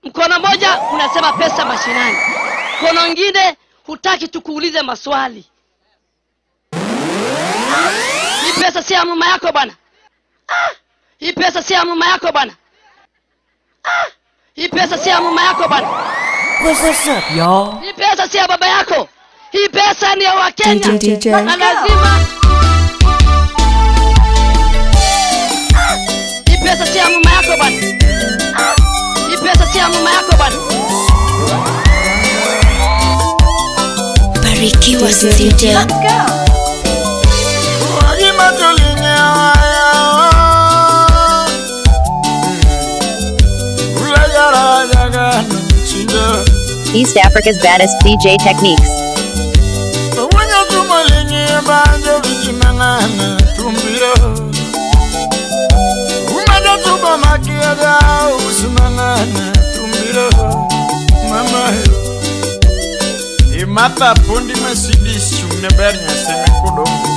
Mkono moja unasema pesa mashinani. Mkono mwingine hutaki tukuulize maswali. Hii pesa si ya mama yako bwana. Hii pesa si ya mama yako bwana. Hii pesa si ya mama yako bwana. What's up, y'all? Hii pesa si ya baba yako. Hii pesa ni ya Wakenya. DJ. Na lazima hii pesa si ya mama yako bwana. Hii pesa si ya mama yako bwana. Barikiwa studio. Let's go. East Africa's baddest DJ techniques. Mata pundi Mercedes chumne bernya seme kudongo.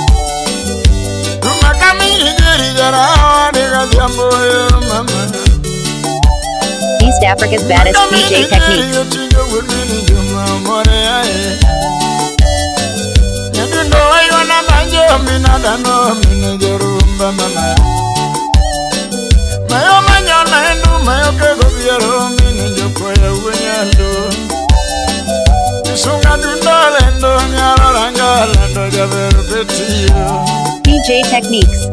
Rumah kami jadi jarawan dengan jambu mama. East Africa's baddest DJ techniques. Nyadundo ayo na banjo mina dano mina jorumba mama. Mayo manyo na endu mayo kego biaro mina jokoya wenyando. DJ techniques.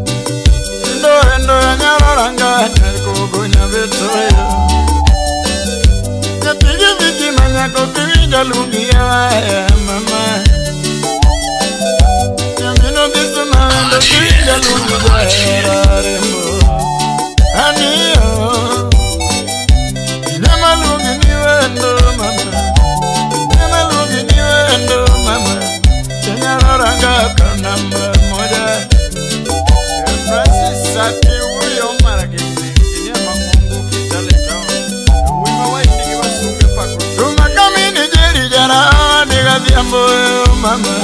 Mama,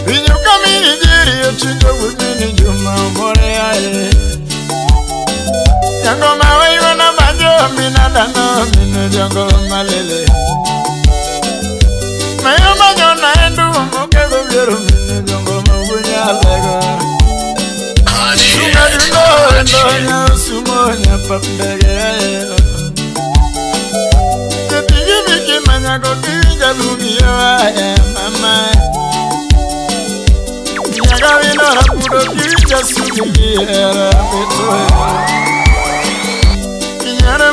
you come in Nigeria, you with me, you Morea. Yango Maui, when I'm a job, Minadano, Minajango Malele. My own and do, okay, the little Minajango Mabuya Lega. You know, Sumonia Papdega. I go to the Lubia, Mama. I got in a good just to be here.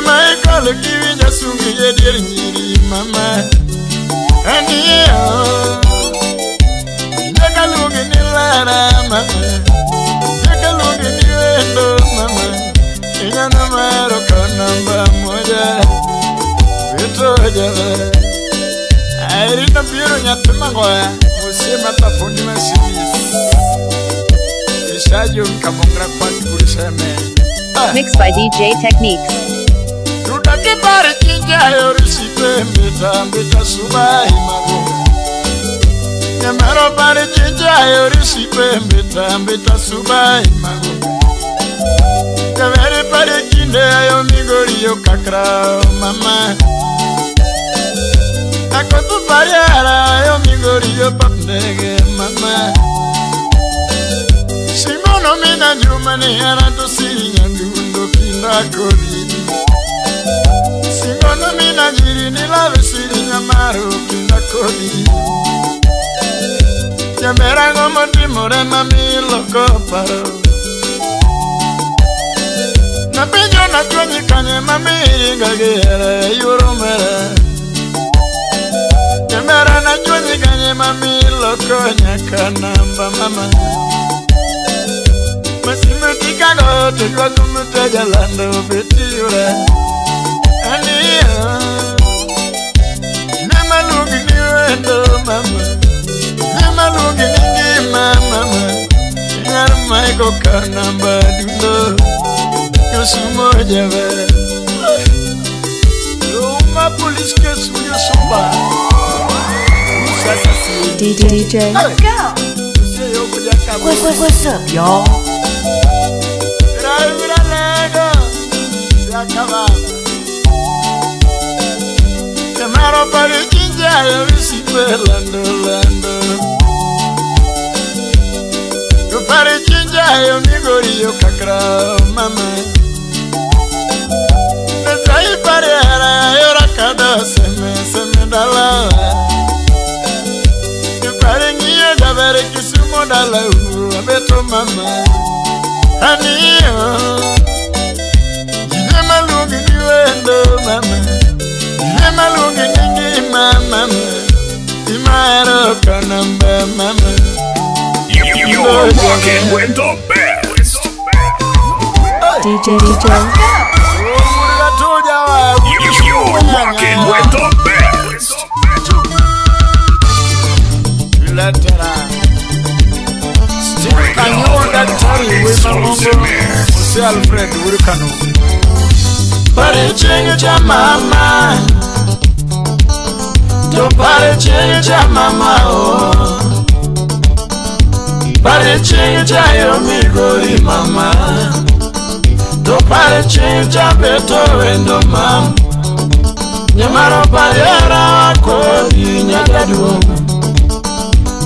My colleague just to be a dear Mama. And here, take a look in the ladder, Mama. Take a look in the window, Mama. In an American number, I read a bureau at the Magoya, who say Mata Pundi Mercedes. Shadow Kamongra Pat. Mixed by DJ Techniques. To the Barrikinja, or Sipe, Beta Suba, Imago. The Maro Barrikinja, or Sipe, Beta Suba, Imago. The very Barrikinja, Omigorio Kakra, Mama. Akotu pariara yo migorio papnege mama. Simono mina jumani ara to sirinya ndundo kinda kodi. Simono mina jiri ni lave sirinya maru kinda kodi. Yamera ngomo timore mami loko paro. Na pinyo na tuanyi kanye mami ngagera yuro mera. Mera na joni ganye mami loko nyakanamba mama. Masimutika go te kwa kumuta jalando betiura. Ania Nema lugi ni wendo mama. Nema lugi ningi mama. Nyar maiko kanamba dundo. Yosumo jave. Yuma police case uyosumba. DJ. Let's go. What's up, y'all? Nyamaro pari chinja yo visipe lando Yo pari chinja yo migori yo kakra mama Nesai pari hara yo rakada seme dala Yo pari ngiyo dabere kisumo dala abeto mama Aniyo Jine malungi niwendo mama Jine malungi ningi mama Imaro kanamba mama You're rocking with the best. DJ You're rocking with the best. Alfred Urkano Pare chenye cha mama To pare chenye cha mama oh Pare chenye cha yo migori mama To pare chenye cha beto wendo mam Nyamaro pariera wako di nyagadu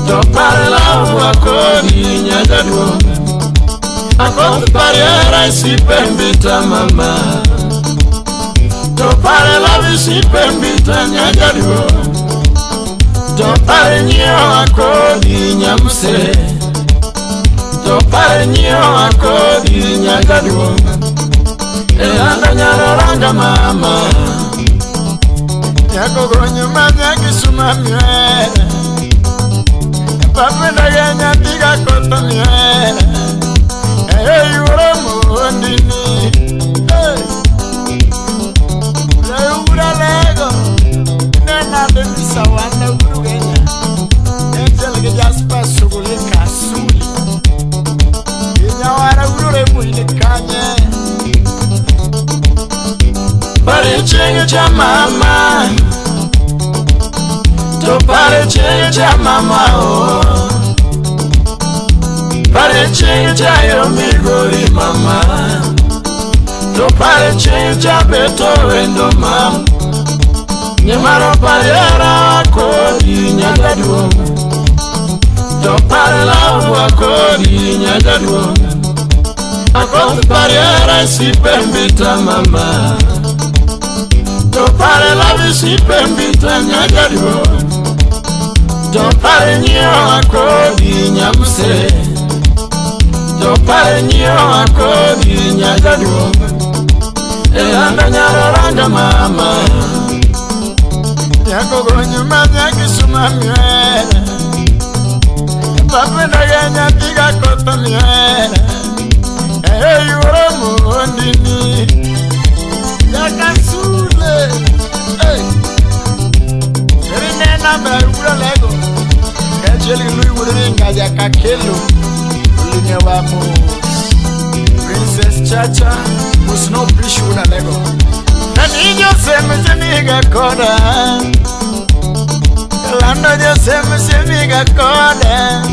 To pare lau wako di nyagadu Ako pariera si pembita mama To pare lau si pembita nyagadu To pare nyo wako di nyamuse To pare nyo wako di nyagadu Anda nyaroranga mama Yako gonyo manyaki sumamye Pape ndagenya tiga koto nye Hey uramu ondini Hey ura lego Nena bebisa wanda uru genya Entelge jaspa suguli kasuli Inyawara uru remu inikanye Pare chenye cha mama To pare chenye cha mama oh Pare chenye cha yo migori mama To pare chenye cha beto wendo mam Nyamaro pariera wako di nyagadu To pare lau wako di nyagadu Ako pariera si pembita mama To pare lavi si pembita nyagadu To pare nyo wako di nyamuse To pare nyo wako di nyagadu Anda nyaroranga mama Yako gonyo manyaki sumamye Pape ndagenya tiga koto nye Hey uramu ondini Yakasule Hey Erinena merura lego Kacheli lui uringa yakakelo Ulinye wa Princess Chacha Musno blishu una lego Nanijo semiga koda Kalando jo semiga koda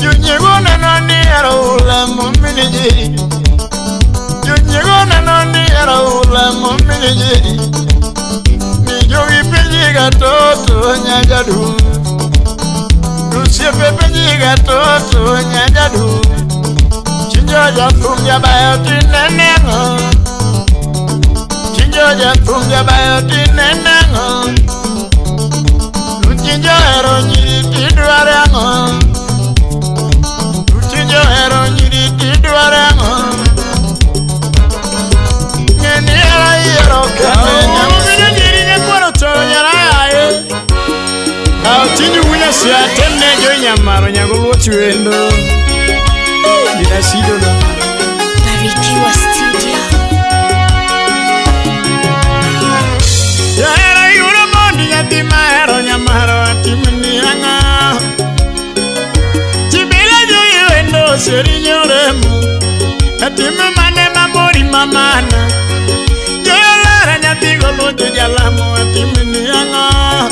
Junyegona nani araula muminiji Junyegona nani araula muminiji Mijogi pejiga toto nyagadu Rusiepe pejiga toto nyagadu Chinjoja fungia bayoti nenengo Chinjoja fungia bayoti nenengo Luchinjo hero nyiri tidwarengo Luchinjo hero nyiri tidwarengo Ngeni hera hero kene Mumina nyiri nyekwaro choro nyaraye Kao chinju wina siatene jo nyamaro nyagulwo chwendo Dina sido no Barikiwa Studio. Ya era yura mondi nyatima hero nyamaro atimini hanga Chibila jo yuendo seri nyoremu Atime mane mamori mamana Yo lara nyatigo lojo jalamu atimini hanga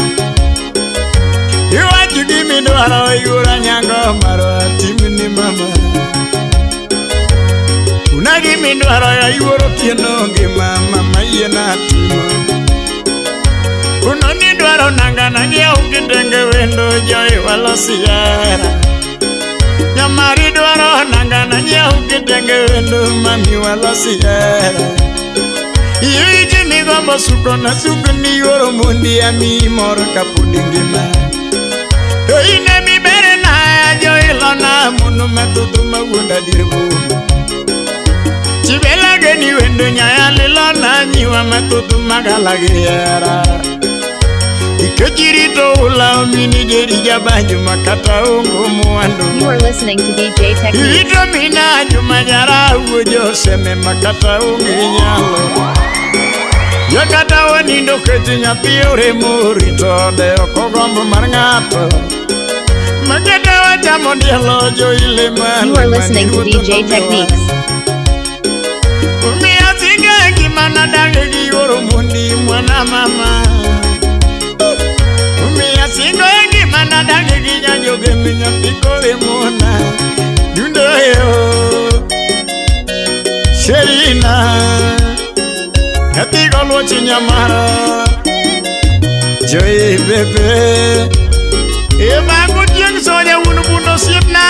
Yuwa jugimi dwaro yura nyango maro atimini mama Unagi mindwaro ya yuoro kieno ngima mama yena timo joy walosiera nyamari dwaro nangana nyau kitenge wendo mami walosiera Yiji mi gombo suko na suko ni yoro mundi ya mi moro kapudi ngima To ine mi bere na jo ilona munu metutu magunda dirbu Chibela geni wendo nyaya lilona nyiwa metutu magalagiera Ikejirito ula mini jeri jabanju makata ungu muandu You are listening to DJ Techniques. Ito mina jumanyara ujo seme makata ungi nyalo Yakata wanindo keti nyapiore murito de okogombo marngato Makata wachamo dielo jo ile mani You are listening to DJ Techniques. Umi asinga kimana dange gioro mundi mwana mama Umi asinga kimana dange ginyanyo geminya pikore mona Dundo yo Sherina Katigo lo chinyamara Joy bebe Eba kutiang soya unubuno sipna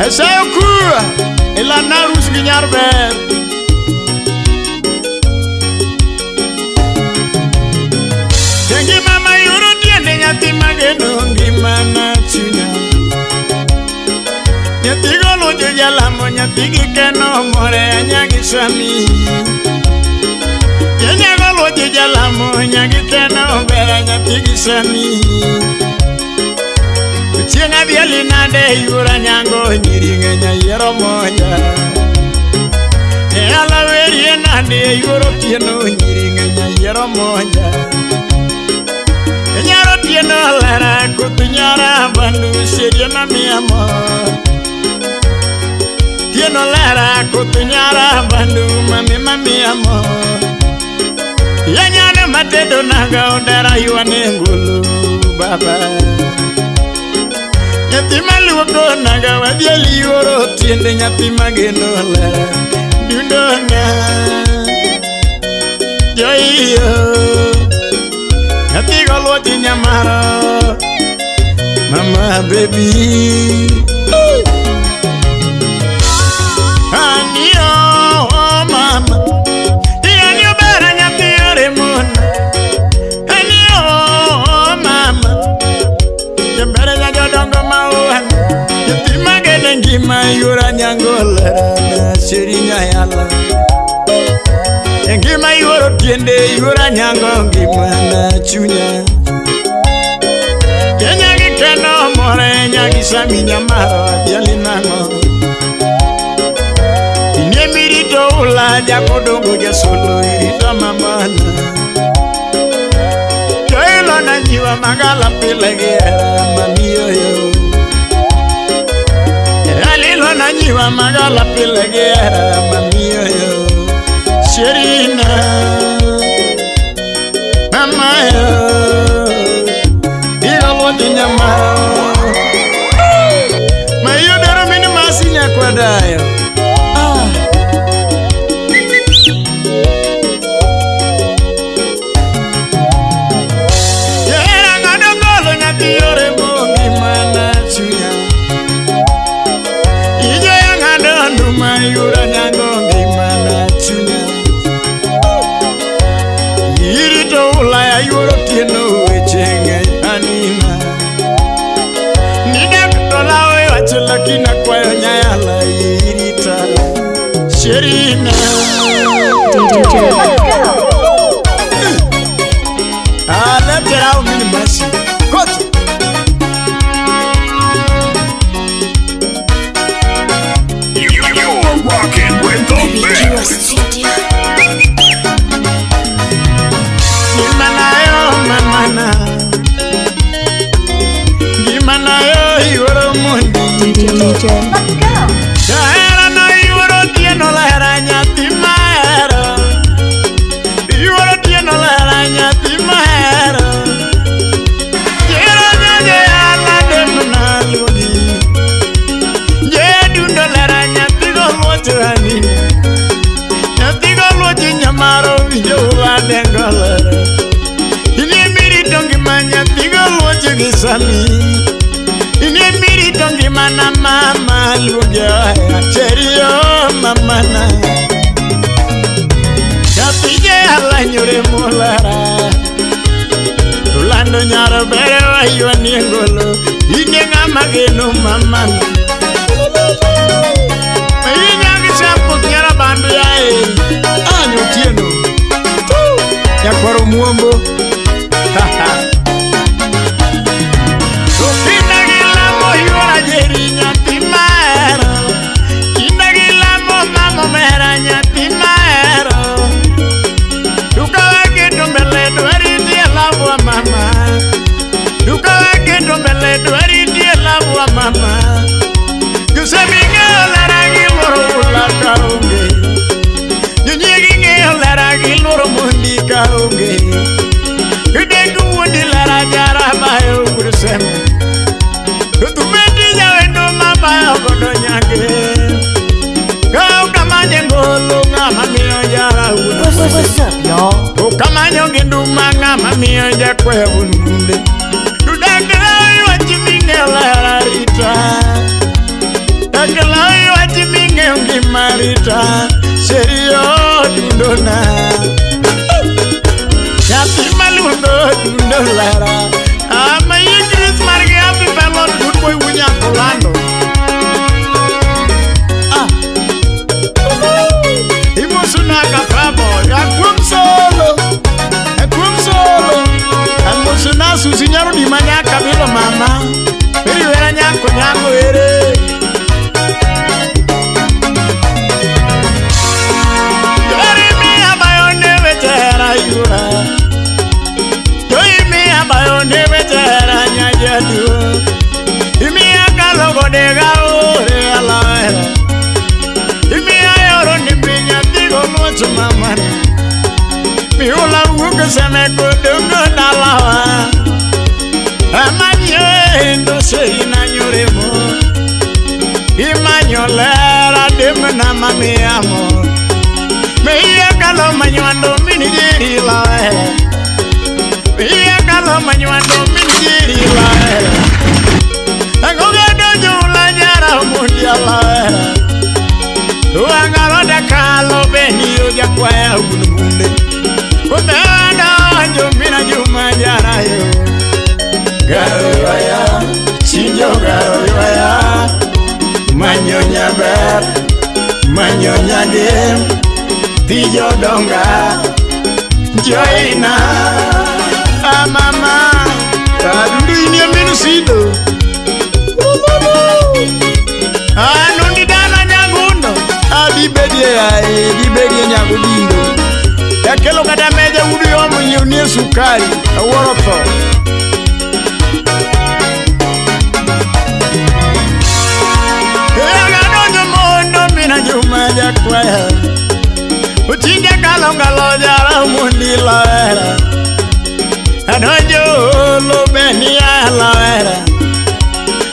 Esayo kuwa Ila narus ginyarber Tengi mama yuru tiende nyati mageno Ngimana chunya Nyati golo jojalamo nyati gikeno more anyagi swami Nyanya golo jojalamo nyagi keno bera nyati giswami Kuchienga biali nade yura nyango nyiringe nyayero moja Eala werie nade yuro tieno nyiringe nyayero moja Nyaro tieno lara kutunyara bandu seria na mi amor Tieno lara kutunyara bandu mami amor Yanyane matedo naga odara yuane ngulu baba Nyati maluoko naga wadiali yoro tiende nyati mageno lara Dundona Joyo Nyati golo tinyamara Mama baby Anio mama Anio bara nyati yore mona Anio mama Jembere nyajodongo mauan Nyati magene ngima yura nyangola Na shirinya yala Ngima yuro tiende yura nyango ngima na chunya Nyagi keno more nyagi sami nyamaro adiali nango Inye mirito ula jako dongo jasolo irita mamana Joilo na nyiwa magala pilegera mamiyoyo Alilo na nyiwa magala pilegera mamiyoyo Sherina Mama yo Igalo dinyama Mayo daro mini masinya kwa dayo Yera ngadongolo nyati yore mongi mana chunya Ijo yang ngadondu mayura nyangongi mana chunya Irito ulaya yuro tieno wechenge anina Nida kutolawe wachula kina kwayo nyayala irita Sherina DJ Let it out mini masi Kochi You're rocking with the best. Gimana yo yoro mundi DJ Shahera na yoro tieno la nyati maera Yoro tieno la nyati maera Yero nyoje ala demna lodi Yedundo la nyati go anini Nyatigo loti nyamaro video wa dengola Ini miri dongi manya gisami ini miri tongi mana mama lugia cherio mamana kapije ala nyure mulara tulando nyara bere wa yoni ngolo ini ngama geno mamana ini ngisampo nyara bandu yae anyo tieno ya kwaro muombo mama you say me laragi loro la kaunge you nyigi laragi loro mundi kaunge ide dundi larajara bayo gursem tu meti jawendo mama godo nyage kau kamanye ngolo ngama miyo jara What's up, y'all? o kamanyo ngindu manga mamiyo jakwe bunde Akalai wati minge ungi marita Serio dundona Yapi malundo dundolara Ama Chris marge happy fellow good boy wunya kolando Imosuna kafabo Yakum solo Amosuna susinyaro di manya kabilo mama Peri vera nyako nyako ere Imi akalogo de gaore alaera Imi ayoro nimbinya digo mocho mamana Mi ula uke seme kudungo dalawa Amanyo endo se inanyuremo Imanyolera dimna mami amo Mi akalo manyuando mini jiri laera Mi akalo manyuando mini jiri laera Agoga dojo la nyara mundia laera Uangalo de kalo beni uja kwaya ugununde Kumbeana anjo mina juma jara yo Garo yoya, chinjo garo yoya Manyonya ber, manyonya dem Tijo donga, joina Mama, kadundu ini aminu sido Anundi dana nyagundo Dibedie nyagudindo Yakelo kada meja udu yomu nyunie sukari Aworoto Eganonyo mono mina jumaja kwaya Uchinja kalongalo jara mundi laera Adonjo lo benia laera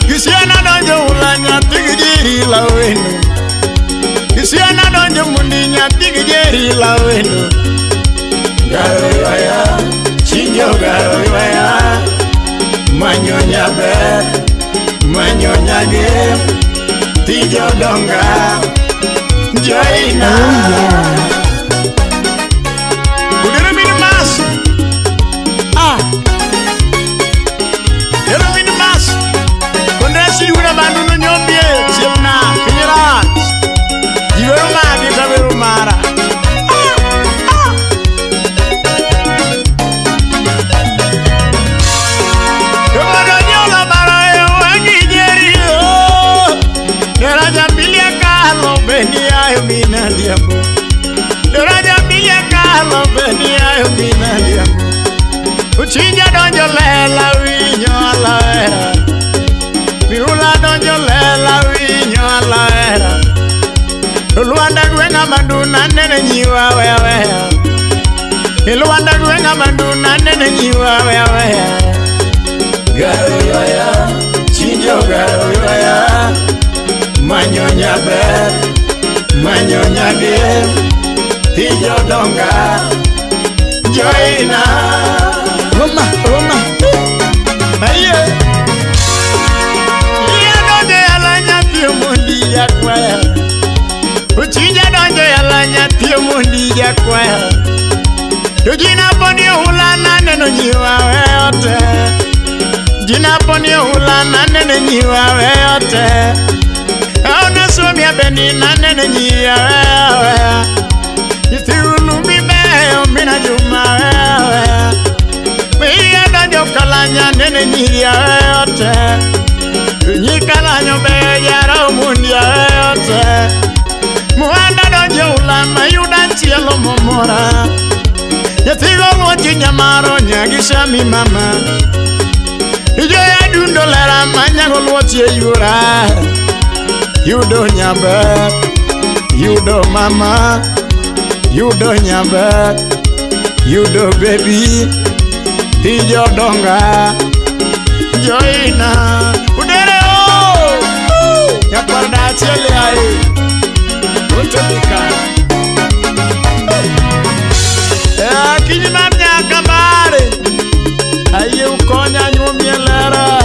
Kisiana donjo ulanya tigijiri la wendo Kisiana donjo mundinya tigijiri la wendo Garo yoya, chinjo garo yoya Manyonya ber, manyonya gem Tijo donga, joina Udere mini mas Udere mini mas Kondasi una bandu no nyombie Siona, pinyerat Jiweru magi taberu mara Kemodo nyola barayo wangi jerio Nera jambilia kalo beni ayo mina diambo Nera jambilia kalo beni ayo mina diambo Uchinja donjo lela winyo alaera Miula donjo lela winyo alaera Luanda gwenga manduna nene nyiwa wea wea Luanda gwenga manduna nene nyiwa wea wea Garo yoya, chinjo garo yoya Manyonya ber, manyonya gem Tijo donga, joina Roma Aye. Iya donde alanya tio mundi ya kwaya. Uchinja donde alanya tio mundi ya kwaya. Jina poni hulana neno nyiwa weote. Jina poni hulana neno nyiwa weote. Auna somi ya bendi na neno nyiwa weote. Yithiunu bibeyo mina juma wewe. Miya donjo kalanya nene nyiya weote. Nyi kalanyo beyo jara umundi ya weote. Muanda donjo ulama yudan chielo momora. Yithigo mwochi nyamaro nyagisha mi mama. Ijo ya dundo lera manyago lwochi yura. Yudo nyabe, yudo mama. You do nyamba, you do baby, Tijo donga, Joina, udere o, ya parda chele ai, utopika. Kini mamnya kabare, aye ukonya nyumielera.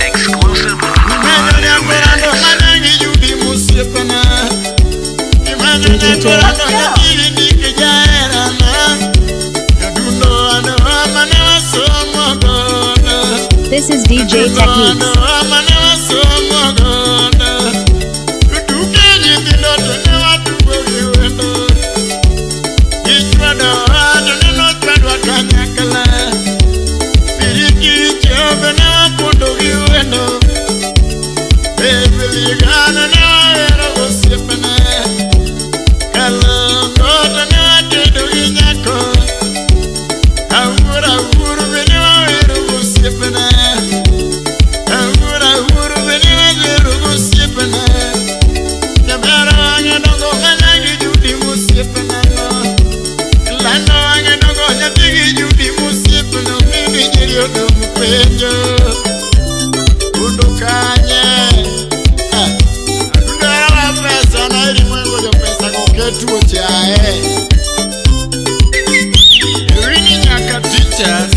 Exclusive. This is DJ Techniques.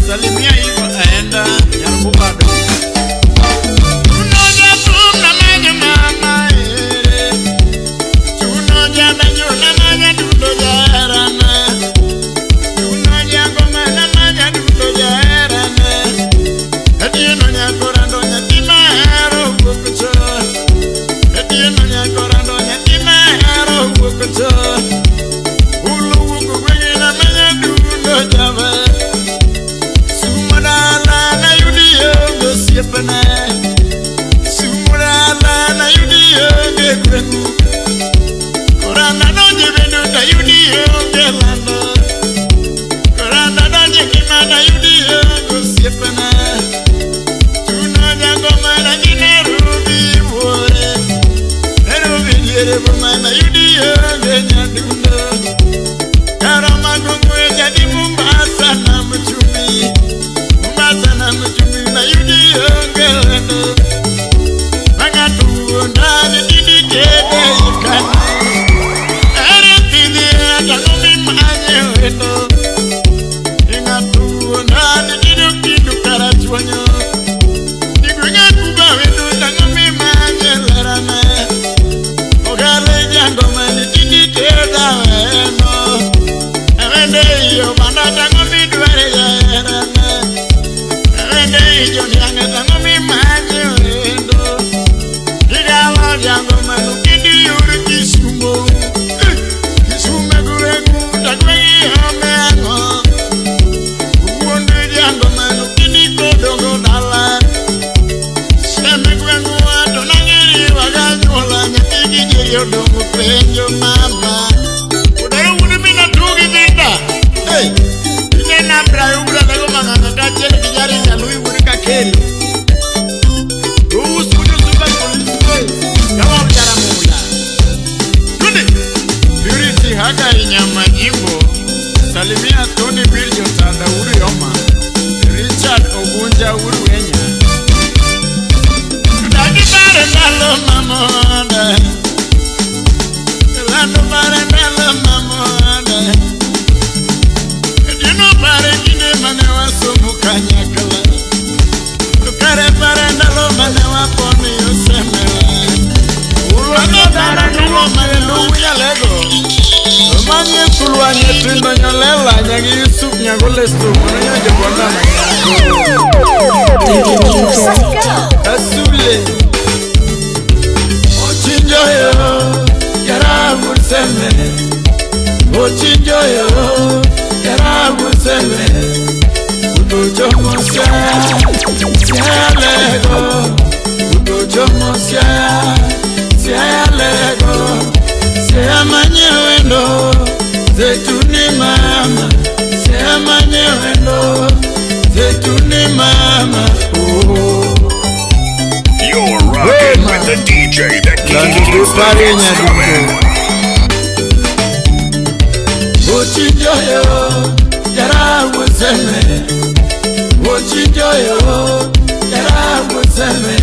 Salimia hivyo aenda Nyarubado. Tunoja tuna manya mama tunoja banyo na manya tunoja rana tunoja ngoma na manya tunoja rana Etieno nyakorando nyatima hero wukucho Etieno nyakorando nyatima hero wukucho Ulu wuku kwenye na manya tunoja ba Sumurala na yudiyo ngekwenu Korana donje bendo na yudiyo ngelando Korana donje kima na yudiyo ngosiepana Tunoja ngoma na jine rubi wore Nerubi jere buma na yudiyo ngenyadundo Karama kongwe jadi mumbasa na mchumi Mumbasa na mchumi na yudiyo ngelando Magatu ndani didi kede ikani Ere pidi atanomi manye wendo Ingatu ndani didu kidu karachuanyo Nigunya kuba wendo tanomi manye lerane Ogale jango mani didi keda wendo Ewende iyo banda tanomi duwere ya erane Ewende iyo nyange tanomi manye wendo Igala jango manu kidi yuri kisumo Kisume gurengu takwengi homengo Uwonde jango manu kidi kodongo dala Seme gurengu wato nangiri waganyola Nyatiki jiri odongo penjo mama Udara udumina tugi vita Ine nabra ubra dago manganga kachele kijari nyanui urika keri Usudu suka polisi Kama mjara mula Tundi Purity haka inyama jimbo Salimia Tony Virgil Tada uru yoma Richard Ogunja uru wenya Tudagi bare nalo mamoda Lando bare nalo mamoda Dino bare kine manewa somu kanyakala Tukare bare nalo manewa poni yosemewa Uruwa dara nulo manewa lego Manye kulwa nyetindo nyolela Nyagi Yusuf nyagole stu Mwenye jabona Asule Ochinjo yo Yara museme Ochinjo yo Yara museme Udojo mosya Siya lego Udojo mosya Siya lego Siya manye wendo Zetuni mama Siya manye wendo Zetuni mama You're rocking with the DJ that keeps the hits coming. Ochinjoyo Yara wuseme Ochinjoyo Yara wuseme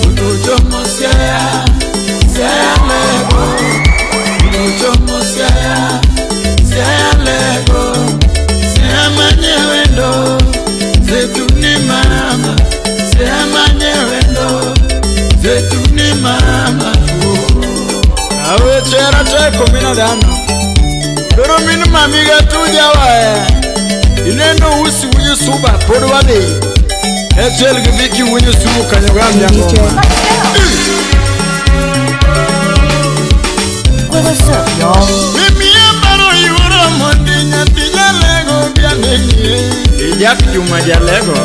Udojo mosya Siya lego Udojo mosya Siya lego Siya manye wendo Zetuni mama Siya manye wendo Zetuni mama Awe chera cheko mina dano Doro minu mamiga tuja wae Inendo usi uyu suba podwade Echel gibiki winyo sumu kanyogam yango. What's up, y'all? Ijak Juma Jalego.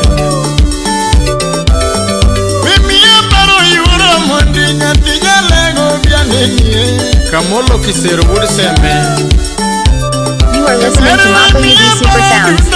Kamolo Kisero would say, man. You are listening to Mako Yugi Super Sounds.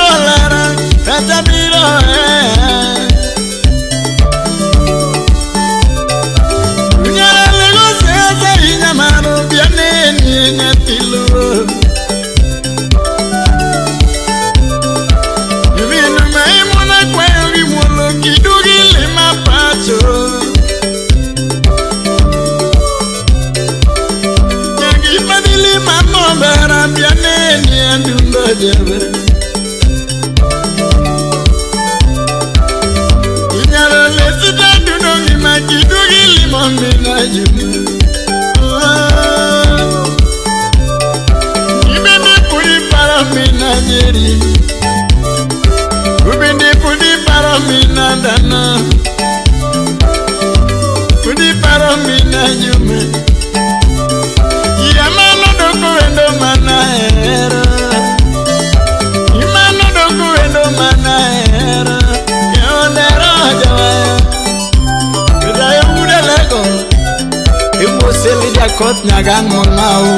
Kot nyagan monau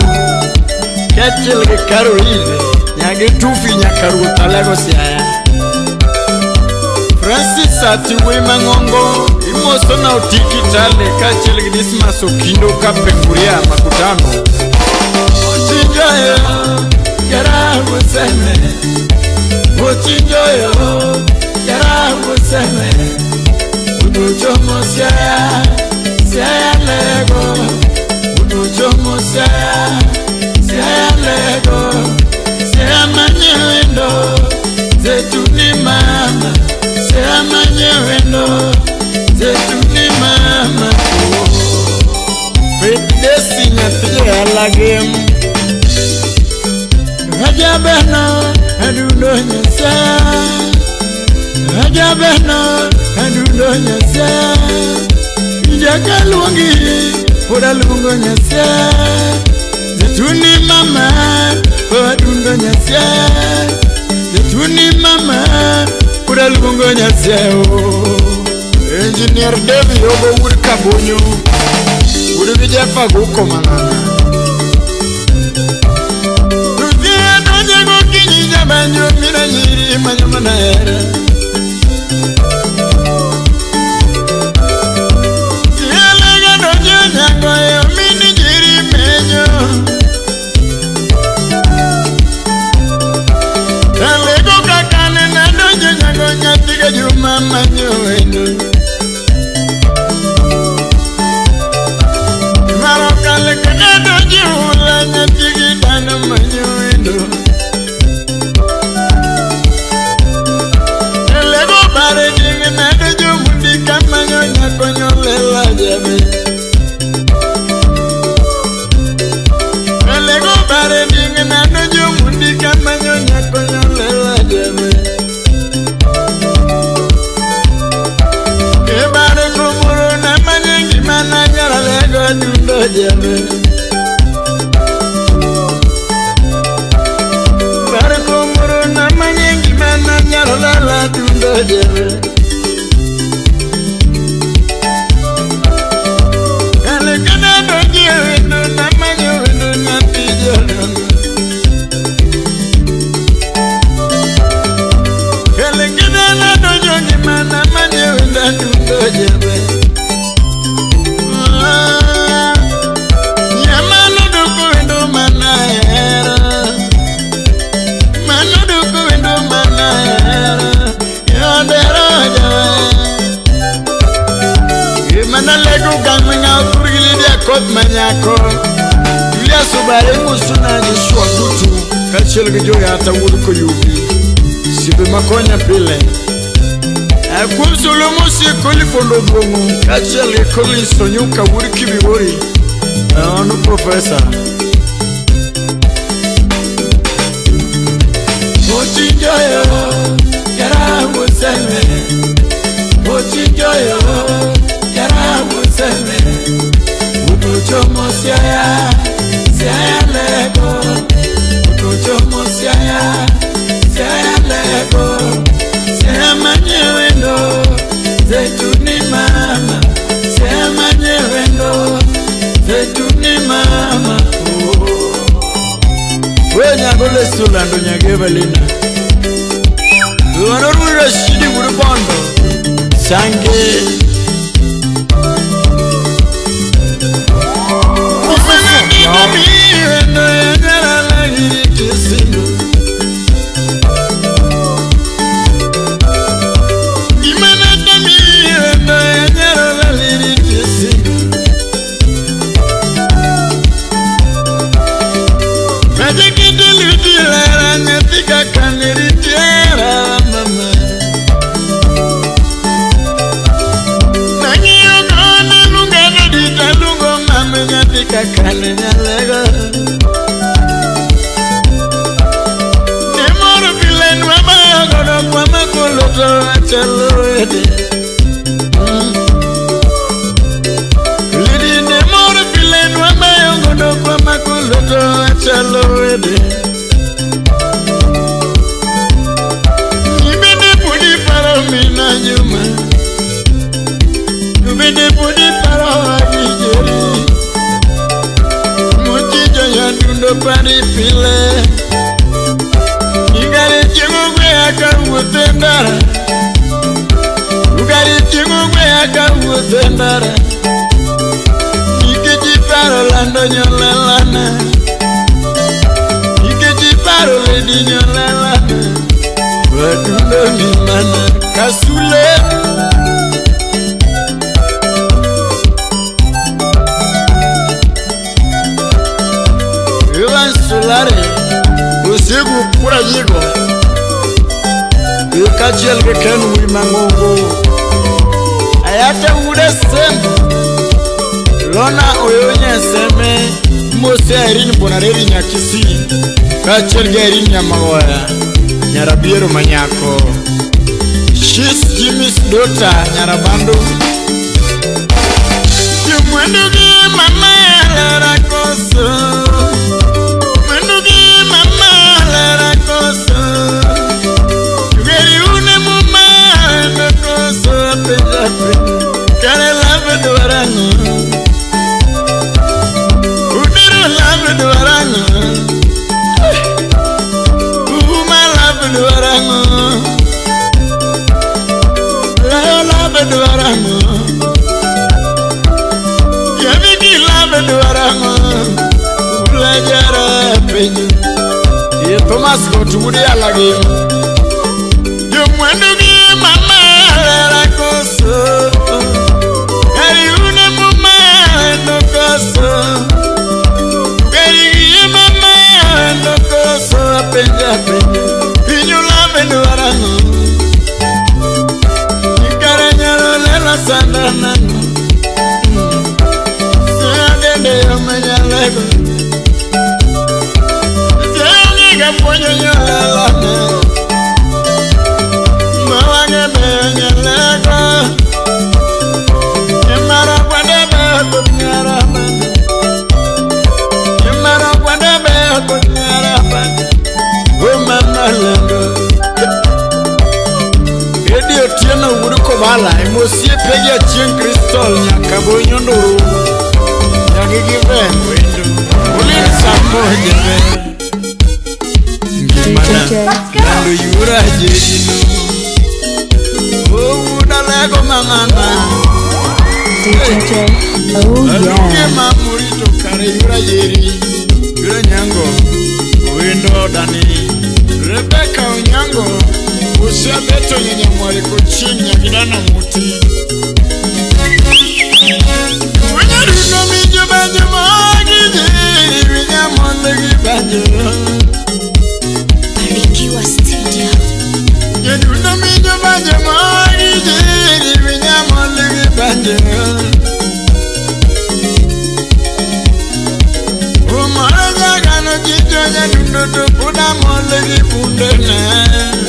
kechil ke karuile nyage tufi nyakaru talego siaya Francis atiwe mangongo imoso na utiki tale kechil ke dismaso kindo kapenguria makutano Ochinjoyo yara useme Ochinjoyo yara useme Unuchomo siaya siaya lego Unuchomo siaya lego siaya manyewendo zetuni mama siaya manyewendo zetuni mama Fedesi nyatiye alagem Hajabeno adundo nyasa Hajabeno adundo nyasa Ijaka luongi Oda lungo nyasa Zetuni mama Odundo nyasa Zetuni mama Oda lungo nyasa Engineer Devi Ogo Urka Bonyo Uri vijefa guko manana Ruzia doje gokinyi jabanyo Mina nyiri manyamana era Nyangoyo mini jiri menyo Talego kakane na dojo nyango nyatiga juma manyo wendo Marokale kane dojo ula nyatigi dano manyo wendo Talego bare dingi na dojo mundika manyo nyakonyo lela jabe Manyako Julia Subare Musuna Jishua Gutu Kachel Joya Tawuko Yubi Sibe Makonya Pile Akunzulu Musi Koli Pondo Bomu Kachel Koli Sonyuka Wuriki Biwori Ono Professor Ochinjoyo Yara Useme Nyagole Sulando Nyagevelina Uanurura Shidi Urubondo Sange Chelgeri Nyamagoya Nyarabiero Manyako She's Jimmy's daughter Nyarabando Mwendugi mama lara koso Mwendugi mama lara koso Yugeri une mama lara koso Penja Kare lave duwarango Udiru lave duwarango Thomas go to Woody Alagi. You went to be Mama Laracoso. Very Unamuma no Coso. Very Mama no Coso. Penja. In your love and Warano. You got a yellow Lela Sandana. Bala emosie peja chien crystal nyakabonyo nduru nyagigiven wendo ulin samoje be ngimana nando yura jedino uda lego mangana DJ oh yeah mamurito kare yura jeri yura nyango wendo dani Rebecca Onyango Usia beto nyenye mwari kuchinya gidana muti Wanyaruno mijo banjo magiji Winyamonde gibanjo Barikiwa Studio Wanyaruno mijo banjo magiji Winyamonde gibanjo Umaraja gano jijo nyaruno tupuda mole gibundene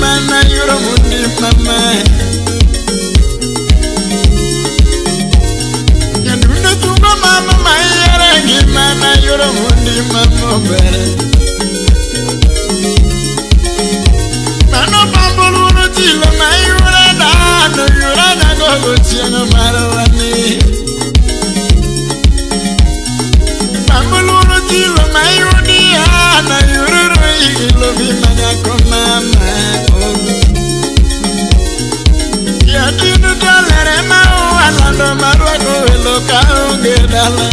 Mana yuro mundi mama Yandu sana yururu ilo bimanya konama ya dinu dolere mau alando marwako ilo kaunge dala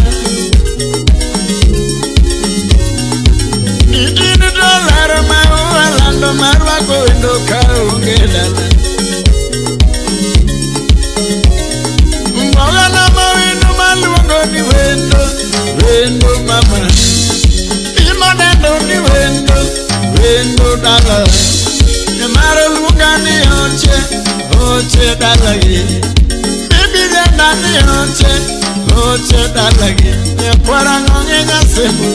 dinu dolere mau alando marwako ilo kaunge dala mboga na mawinu maluongo ni wendo wendo mama imonendo ni wendo dala nemaro lugani oche dala ye bibi dani oche dala ye nekwara ngongenya semu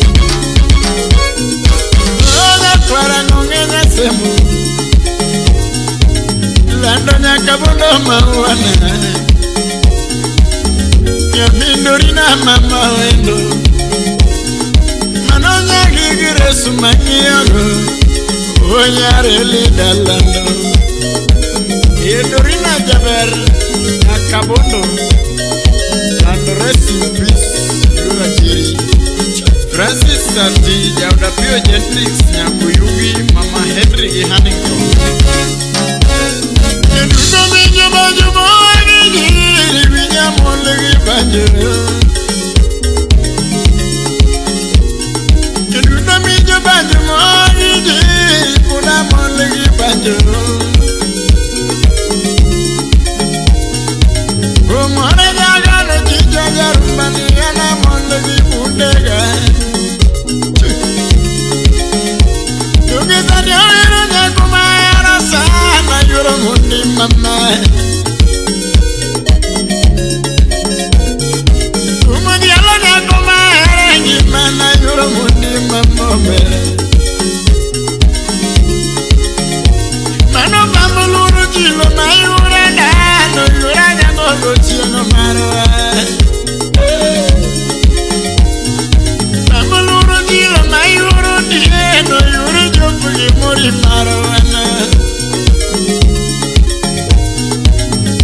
nekwara ngongenya semu lando nyakabundo mawana ya mindorina mama wendo manonya gigire sumanyiyogo onyare lidalando yedorina jaber nakabondo and rest in peace yura jiri Francis Santi Jauda Pio Gentrix Nyakuyugi Mama Henry Hanington yeduka minyo majumo agiri vinya molegi banjero yeduka minyo majumo agiri puna molegi banjero kumore jagale jijo jarumbani yana molegi bundega yugita diawiro nyakumayara sana yuro mundi mama umudi yalo nyakumayara ngimana yuro mundi mama mere mano bambuluru jilo na yura dano yura nyangogo chieno marwa bambuluru jilo na yuru dieno yuru jopugi muri marwana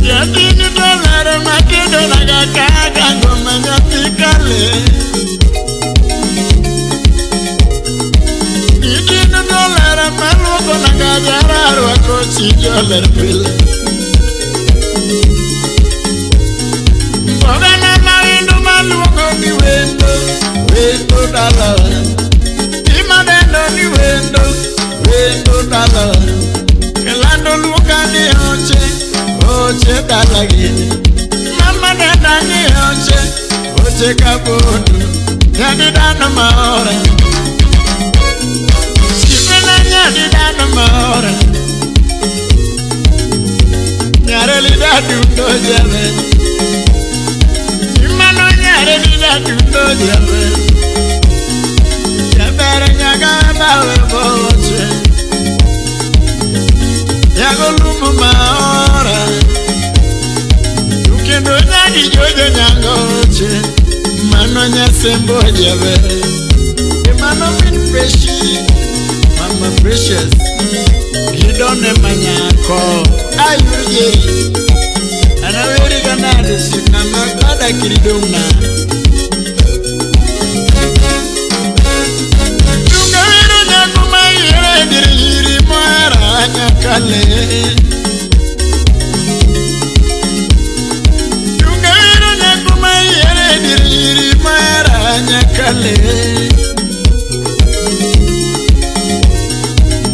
yadini dolare matido naga kaka ngoma nyatikale yadini dolare maluko naga jararu ako chijoler pile mboga na mawindu maluko ni wendo dala imadendo ni wendo dala kelando luka ni oche dala gini mama dada ni oche kabondo nyadi dano maora sipena nyadi dano maora nyareli dadu ndo jave imano nyareli dadu ndo jave jabere nyaga bawe boche yago lumu maora ukendo nyadi jojo nyangoche mano nyasembo jabere imano min preshi mama precious gidone manyako ayurjeri anaweri ganade sinama kada kiridona tungawero nyakumayere diriri moara nyakale tungawero nyakumayere diriri moara nyakale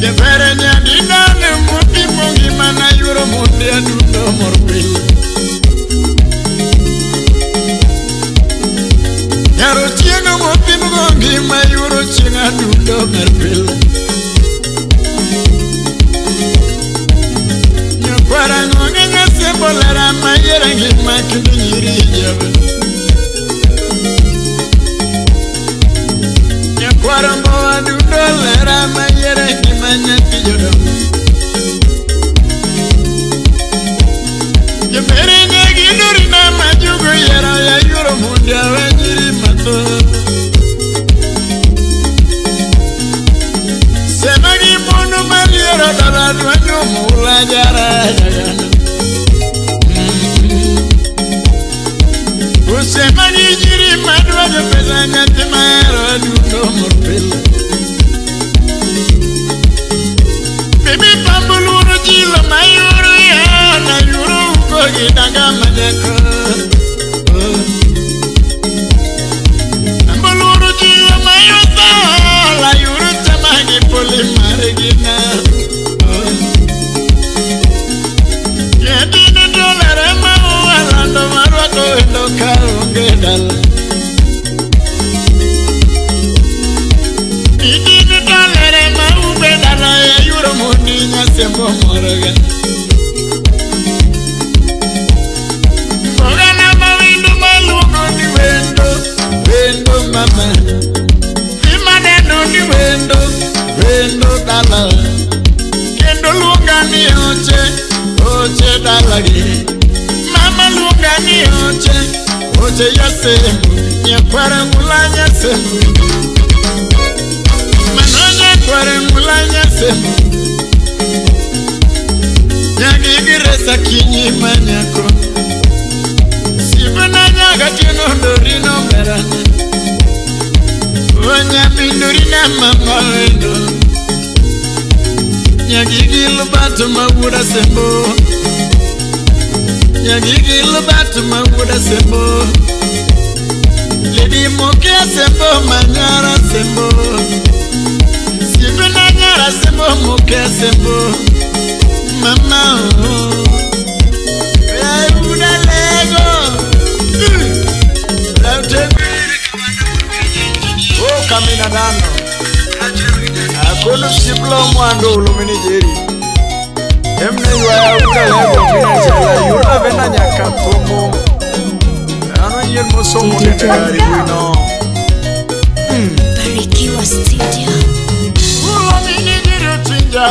jebere nyadinane muti mongi mana yuro muti adundo morbil yaro chienga muti mongi ma yuro chienga adundo morbil nyakwara ngonge nyasembolera mayere ngima kindu nyiri jabe nyakwara mboa adundo lera mayere ngima nyaki jodom jemere nyegi durina majugo yera ya yuro mundia wenyiri mato semagi munu maliero dala duanyo mula jara jagana usemagi jiri madwa jopesa nyati maero adundo morpil sembo moraga Ogana mawindo malugo ni wendo mama Imaneno ni wendo dala Kendo luga ni oche dala ge Mama luga ni oche ya sembo Nyakwara mulanya sembo Manonya kwara mulanya sembo Nyagigiresa kinyi manyako Sibana nyaga tino dorino merana Wanya mindurina mama wendo Nyagigilu batu mawuda sembo Nyagigilu batu mawuda sembo Lady mokia sembo manyara sembo Sibana nyara sembo mokia sembo Mama Uda lego Oh kamina dano Akolo siblo mwando ulumini jeri Emne yuaya uda lego mina jela Yura vena nyaka tomo Ano nyen moso mune negari wino Barikiwa Studio. Ulumini jeri utinja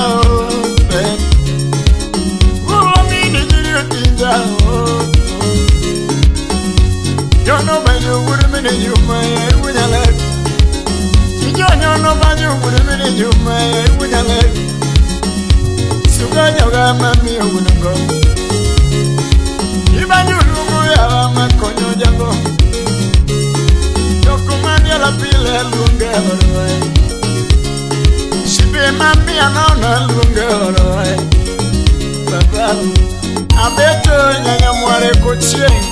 Yo no banyo wurmini yuma wunyale Yo no banyo wurmini yuma wunyale Suga yoga mami wungo Ibanyo lungu ya makonyo jango Yo kumani la pile lunge horoi Shibe mami anona lunge horoi Baba Abeto nyanya mware kucheng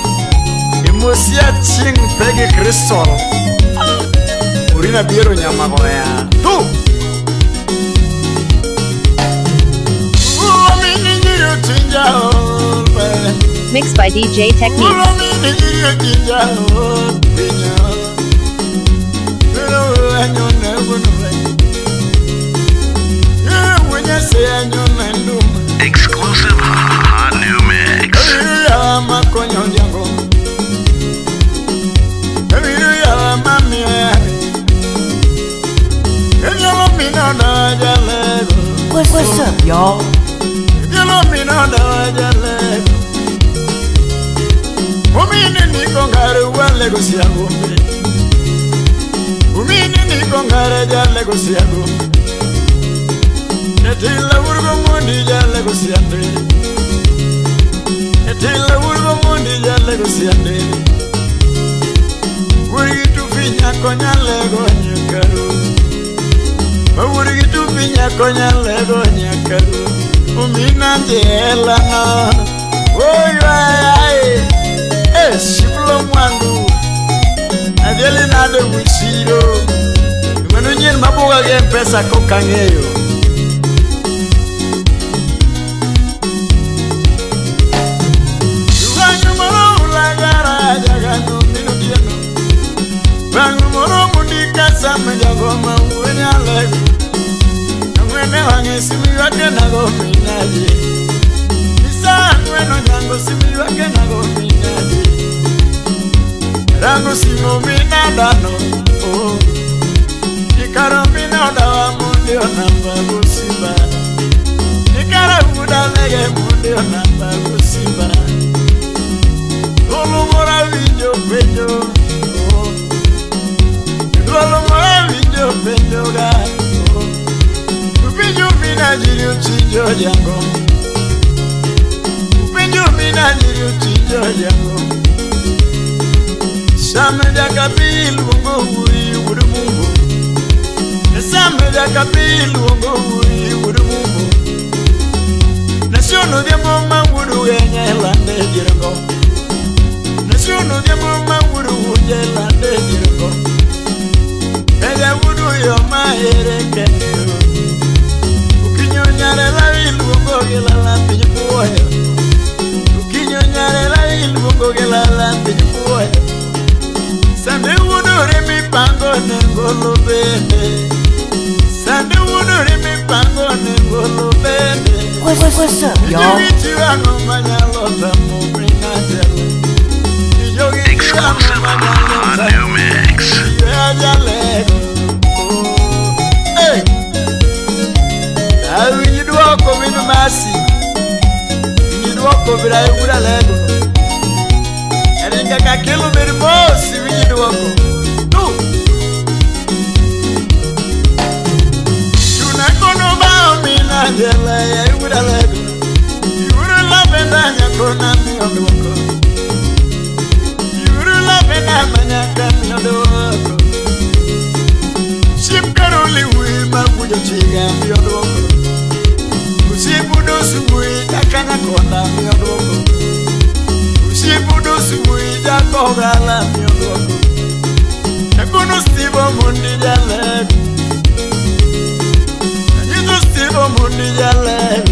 Imusia ching pegi kristol Urina biero nyama korea Tu Uomini njiru tinja olpe Mixed by DJ Techniques. Uomini njiru tinja olpe Ulu anyone wunuwe Uwenye se anyone nduma Exclusive hot new mix. Ya makonyo jango Ya mami Yellow minada jalego What's up, y'all? Yellow minada jalego Umini niko ngare walego siagumbe Umini niko ngare jalego siagumbe Etila urgo mundi jalego siande Etila urgo mundi jalego siande Wurigitu finya konya lego nyakaru Wurigitu finya konya lego nyakaru Umina njela na Oy shiblo mwangu Adele nade wishiro Manu nyen mabuga ge pesa kokangeyo Wangu moro ulagara jaganyo minutiano Wangu moro mundika samejago mawunyale Mwene wange simi wake nago minaje Nisa mweno nyango simi wake nago minaje Rango simo minadano Nikaro minadawa mundio namba gusiba Nikara uda lege mundio namba gusiba Lolo mora video pejo Lolo mora video pejo ga Upenjo mina jiri uchinjo jango Upenjo mina jiri uchinjo jango Same ya kapilu wongo uri uri mungu Same ya kapilu wongo uri uri mungu Nasiono de mama uru yenye lande jirango Nasiono de mama uru yenye lande jirango Kaya uru yo maere kenyo Ukinyonyare la ilu wongo gila la pinyipuwayo Ukinyonyare la ilu wongo gila la pinyipuwayo Sande wunure mi pango nengolo bende Sande wunure mi pango nengolo bende What's up, y'all? Exclusive on New Mix. Hey, I will you walk over in mercy. You walk over I would have let go. And I can kill me the boss if you walk over. You're not gonna bow me, Nagella. I would have let go. You wouldn't love and I'm gonna be on the walk. You wouldn't love and I'm on the walk. Ship can only win my wood of chicken, the other one. Usibudo Sui, I cannot go down the other one. Usibudo Sui, I call Gala, the other one. I couldn't steal a Mundi Jaleb. I need to steal a Mundi Jaleb.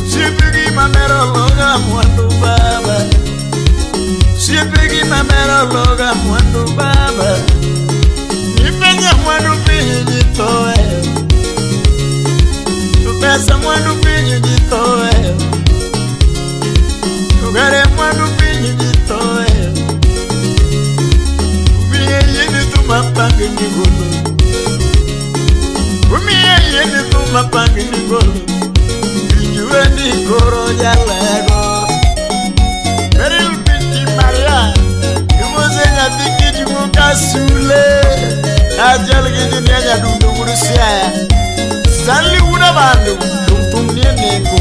She begin my metal logo, one to Baba. She begin my metal logo, one to Baba. Someone who brings you to it. To get someone who brings you to it. To get someone who brings you to it. We are in to my bank in the gold. We are in to my bank in the gold. You and the Goro Yalago. Very pretty Maria. You must say that the kid you won't casule. Ajal gidi nenya dundu murusia Stanley Udabandu Tumtumnie nengo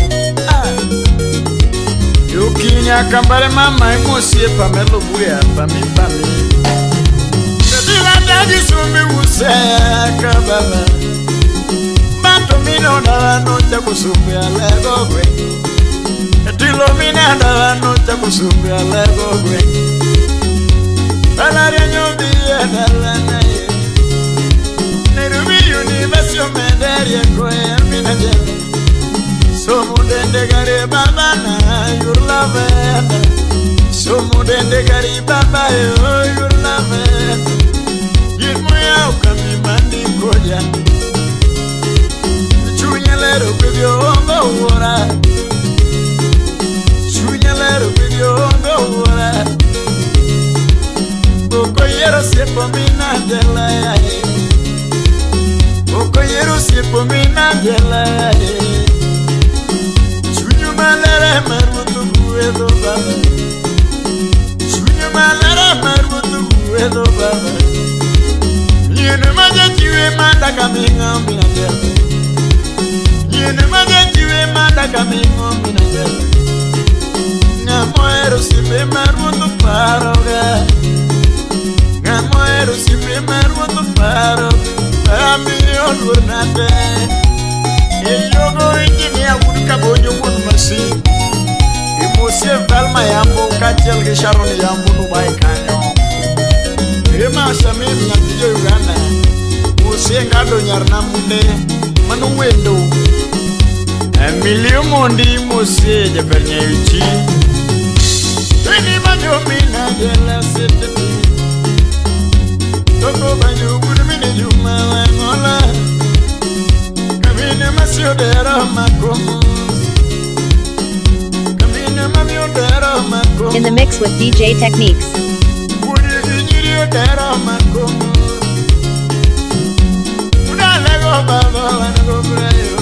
Yukinya kambare mama emosie pamelo buya pami Tadila dadi sumi usea kababa Mato mino dawa nocha kusumbi alego gwe Tilo mina dawa nocha kusumbi alego gwe Balaria nyobi edalana ye Nerubi University Menderia Koya Minajel Somudende gari baba na yurlavenda Somudende gari baba yo yurlavenda Yirmuya ukami mandi koja Chunyalero kwivyo ongo uora Chunyalero kwivyo ongo uora Oko yero sepo minajela ya ye Oko yero sipo mina gela Chunyu malere marutu kuedo baba Chunyu malere marutu kuedo baba Yene maja chiwe manda kamingo mina gela Yene maja chiwe manda kamingo mina gela Ngamoero sipe marutu paroga Ngamoero sipe marutu paroga Ami onurnate Eyogo injinia wuduka bonyo wudu masi Imusie valma yambo kachel gisharoni yambo nubai kanyo Ema asami mnyantijo Uganda Musie ngado nyarna munde Manu wendo Emilio mondi musie japernya yuchi Ini manyo mina jela seteti Toko banyo wudu mini juma wangola Kamine masyo dero makomo Kamine mamyo dero makomo In the mix with DJ Techniques. Wudi gijirio dero makomo Uda lego baba wanago brayo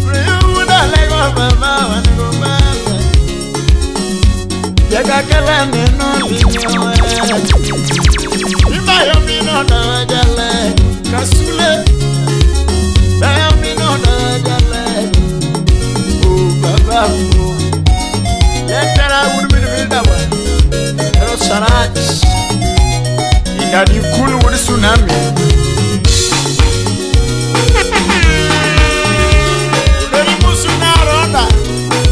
Brayo uda lego baba wanago baba Jaga kala neno linyo Ibayo mino da jale kasule Bayo mino da jale O baba o Letara urmini vildawa Ero saraj Ingadi kulu wudi tsunami Udari musuna roda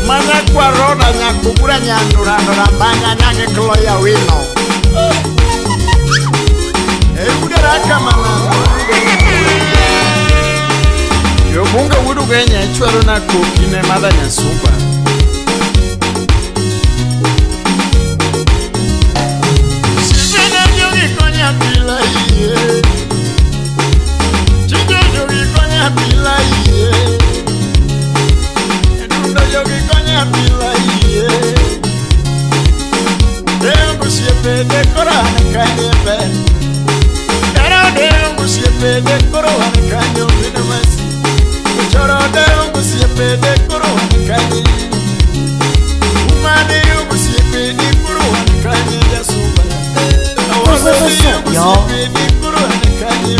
Mana kwa roda nyakubura nyandurano Rambanga nyange kloya wino Udaraka mana Yobunga wudu genya chwaro na kokine mada nyasuba Sipena jogi konya pila iye Chijo jogi konya pila iye sapio.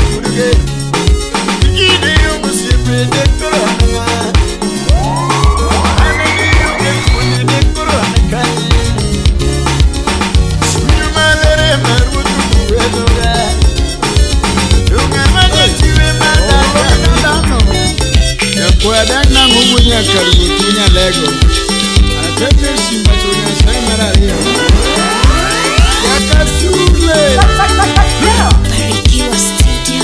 Kuadana ngubunya karubunya lego. Atete simatunya samararia. Yakasule. Barikiwa Studio.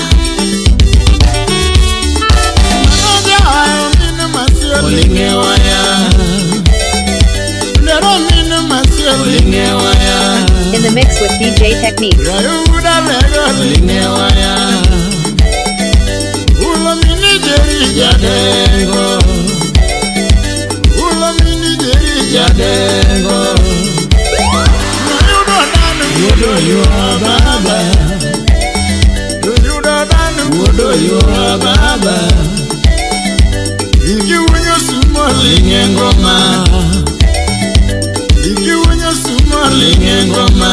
Manoja ayo mina masio lingewaya. Nero mina masio lingewaya. In the mix with DJ Techniques. Rayuda lego lingewaya. Ulo mini jeri jadengo. Ulo mini jeri jadengo. Wodo you are baba. Wodo you are baba. Iki wenyo sumo lingengoma. Iki wenyo sumo lingengoma.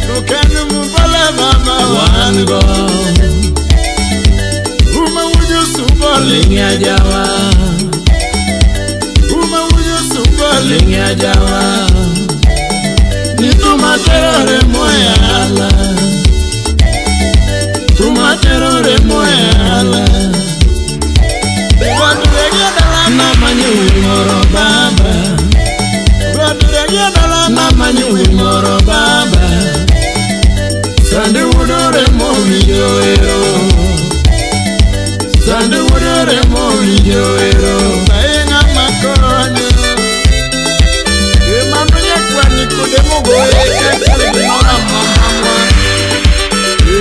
Kokanu mubala baba wango. Uma wenyo sumo lingejawa. Uma wenyo sumo lingejawa. Tumaterore moyala. Tumaterore moyala. Wadurege dala na manyu moro baba. Wadurege dala na manyu moro baba. Sande wudore mo videoero. Sande wudore mo videoero. Bainga makonyo. Kudemo goye ekele mama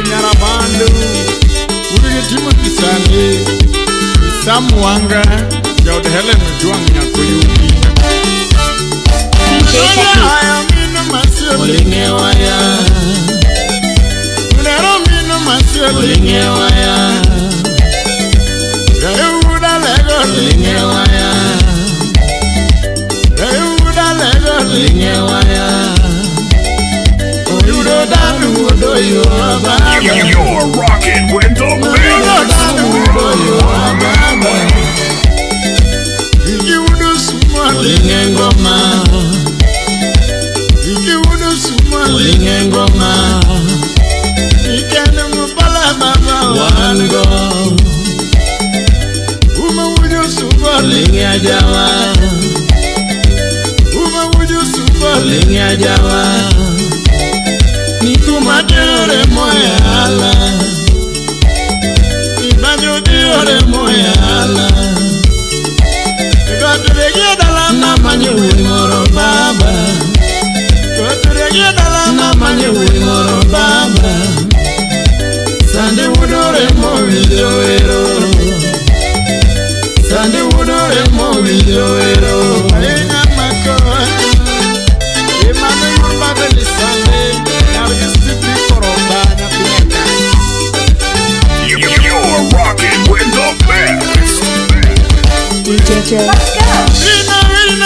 Nyarabando Uri timu kisane Samuanga Jawde Helen Juang Nyakuyuki DJ Techniques. Olingewaya Unero minu masio Olingewaya Gayuda lego Olingewaya Gayuda lego Olingewaya You're rocking with the best. You do smiling and goma. You do smiling and goma. You can't move one go. Woman, would you smiling at Java? Woman, would you smiling at Java? Tumatere moyala. Ibanyo diore moyala. Koturege dala na manyu moro baba. Koturege dala na manyu moro baba. Sande wudore mo videoero. Sande wudore mo videoero. Aina mako. Imane yurba belisale. You're rocking with the best. DJ, let's go.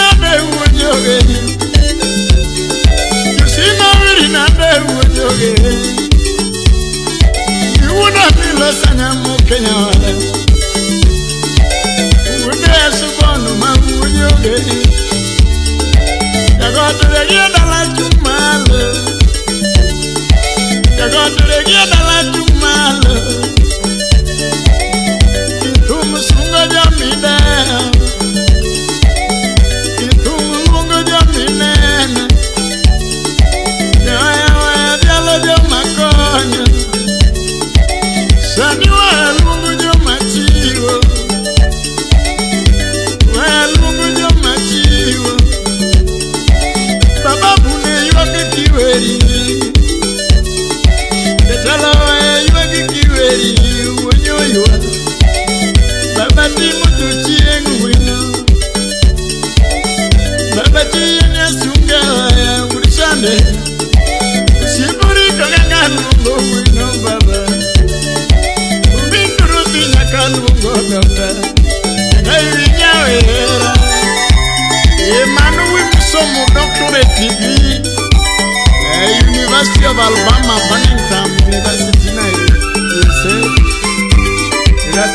University of Alabama,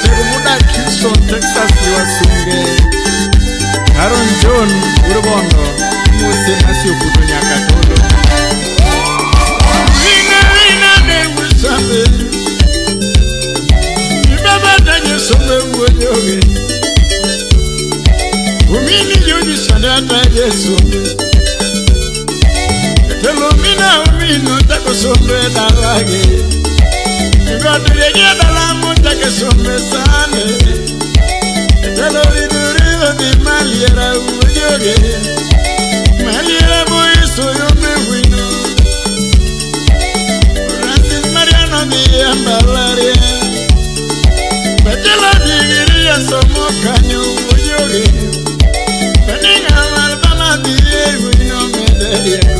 muda Houston, Texas, Wasunge. Aaron John, Urubondo, Mose Masio Kudonya Katolo. Wina de Wisabe. Ibaba Danye Sombe Uwoyoge. Umini Yogi Sadata Yesombe. Telomina umino tako sombe dalage. Igodu yege dalamu take sombe sane. Telomiduriyo di maliera uyoge. Maliera boy soyombe wino. Francis Mariano di ambalaria. Betela digiriya somo kanyo uyoge. Beninga malbama di wino medeya.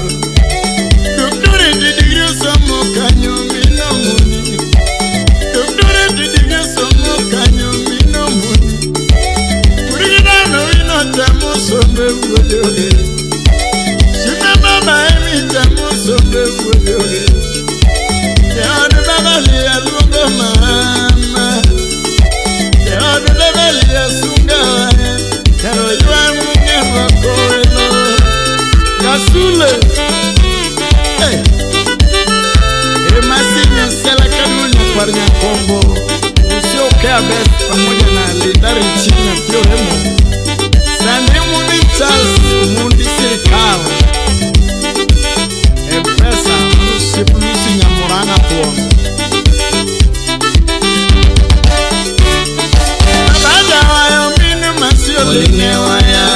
Combo, usio kea best pamoja na lidari chini ya pio hemo. Sane mundi Charles, mundi sirikao. Epesa, usipulusi nyamuranga tuono. Abada wayo minu masio lingewaya.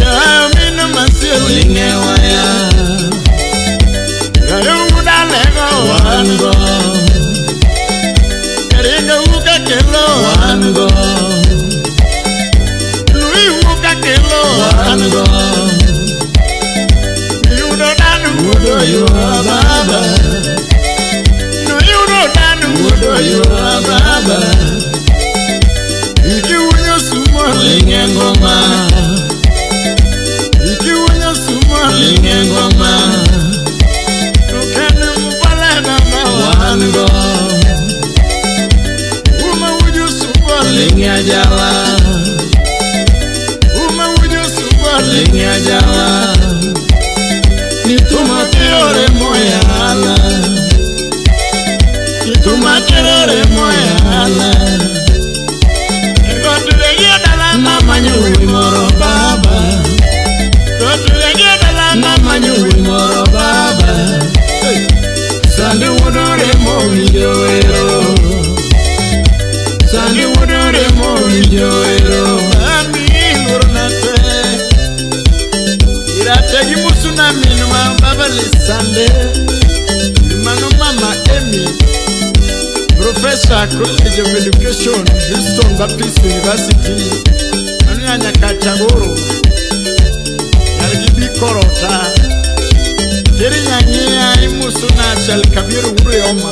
Wayo minu masio lingewaya. Gayunguda lego wango. Wango Louis Wuka Kelo Wango You don't know who you are, Baba. No, you don't know who you are, Baba. Iki unyo sumo lingengoma. Iki unyo sumo lingengoma. Tukene mpale nama wango Linga Jawa Uma wuju suwa Linga Jawa Nituma terore moya ala Nituma terore moya ala Kotulegia dala namanyu wimoro baba Kotulegia dala namanyu wimoro baba Sandi wudore mo wijoero Sandi wudore mo wijoero Ami ngurnate Irate gimusuna minuma baba lisande Mano mama Emi Professor College of Education Houston Baptist University Anuanya Kachagoro Yalgibi Korota Teri nyanyia imusuna Chal Kabiru Ure Oma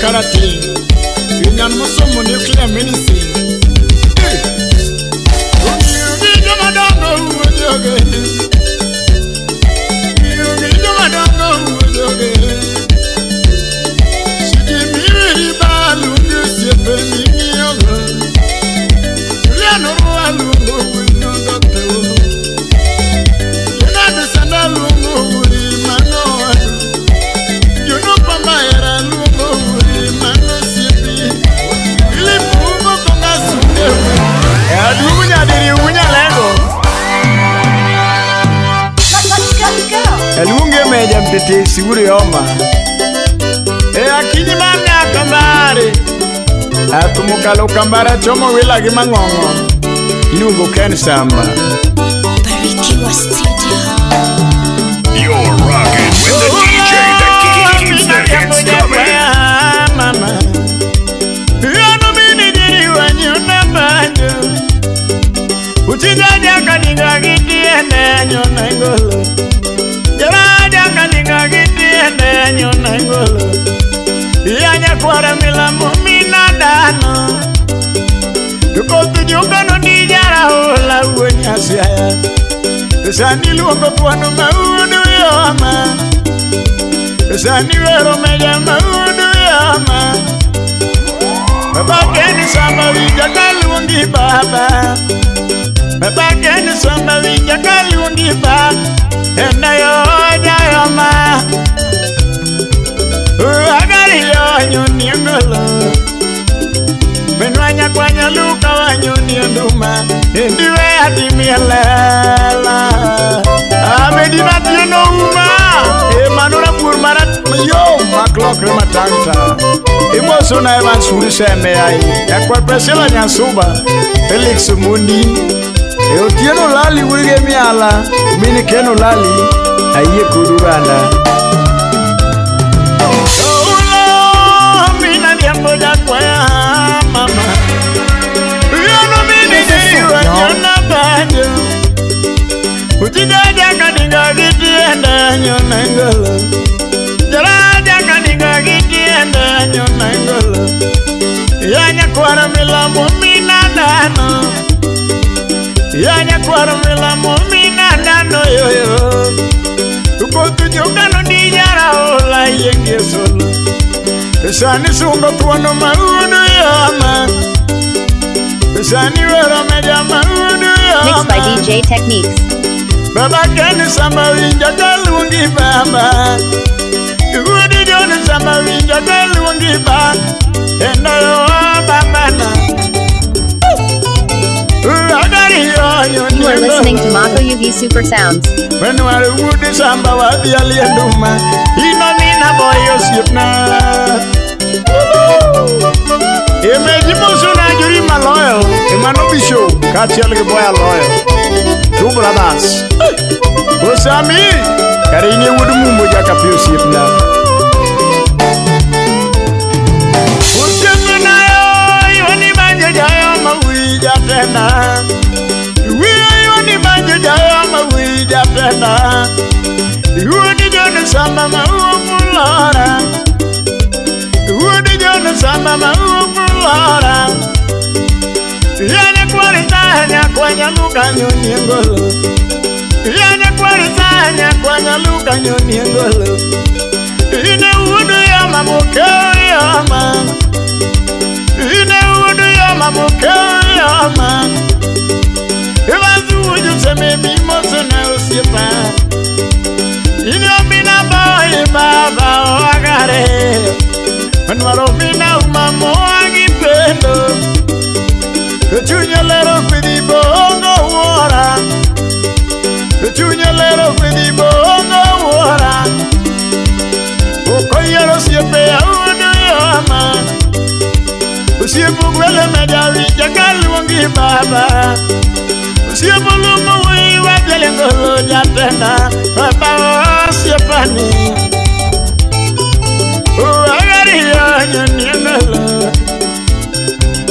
karate. Inyan musomo nuclear medicine. Elunge meja mtete siguri oma. Akinyi manga kambare. Atumukalo kambara chomo wila gimangongo. Lungo Ken Samba. Barikiwa Studio. You're rocking with the DJ that keeps the hits coming. Mama. Yano mini jiri wanyuna banyo. Uchijaja kaninga giti ene nyona ngolo. Jaraja kaninga giti ene nyona ngolo. Yanya kwara mila mumina dano. Dukotu jungano ni jara hola uenya siaya. Sani luongo kwano maudu yama. Sani wero meja maudu yama. Baba keni samba wija kalundi baba. Baba keni samba wija kalundi baba. Ena yo yama. Agari yo nyoni ngolo. Menwanya kwanya luka wanyoni nduma. Ndiwe adimiela. Medina tieno uma. Manura purmarat yo maklok rematanta. Emoso na evan suri seme ai. Yakwa presela nyasuba. Felix Mundi. Tieno lali wurige miala. Mini keno lali. Aye kuduranda. Mina kwa mama. Yono mini jiwa nyona banyo. Uchijaja kaninga giti enda nyona ngolo. Jaraja kaninga giti enda nyona ngolo. Yanya kwara mila mumina dano. Yanya kwara mila mumina dano yoyo. Ukotu jungano ni jara ola yenge solo. Sani sungo kwano maudu yama. Sani wero meja maudu yama. Mixed by DJ Techniques. Baba keni samba winja kalungi baba. Udi joni samba winja kalungi baba. Enda yo baba na. You are listening to Mako Yugi Super Sounds. When you are udi samba wadi alienduma. Ino mina boyo sipna. Emeji musuna juri maloyo. Emano bisho. Kachi alge boya loyo. Two brothers. Osami. Karini wudu mumbo jaka piyo sipna. Ushemuna yo. Iwani manje jayo mawija tena. Iwani manje jayo mawija tena. Iwani jone samba mawufulora. Iwani jone samba mawufulora. Yanya kwari tanya kwanya luka nyoni ngolo. Yanya kwari tanya kwanya luka nyoni ngolo. Ine udu ya mabuke yama. Ine udu ya mabuke yama. Ewazu uju seme mimoso na usipa. Ine omina boy baba wagare. Anwaro mina umamo agipendo. Chunya lero kwidi bongo wora. Chunya lero kwidi bongo wora. Okoyero sipe audu yama. Usipu gwele medawi jakalungi baba. Usipu lumu wiwa jele ngolo jatena. Baba siepani. Uagari yo nyoni ngolo.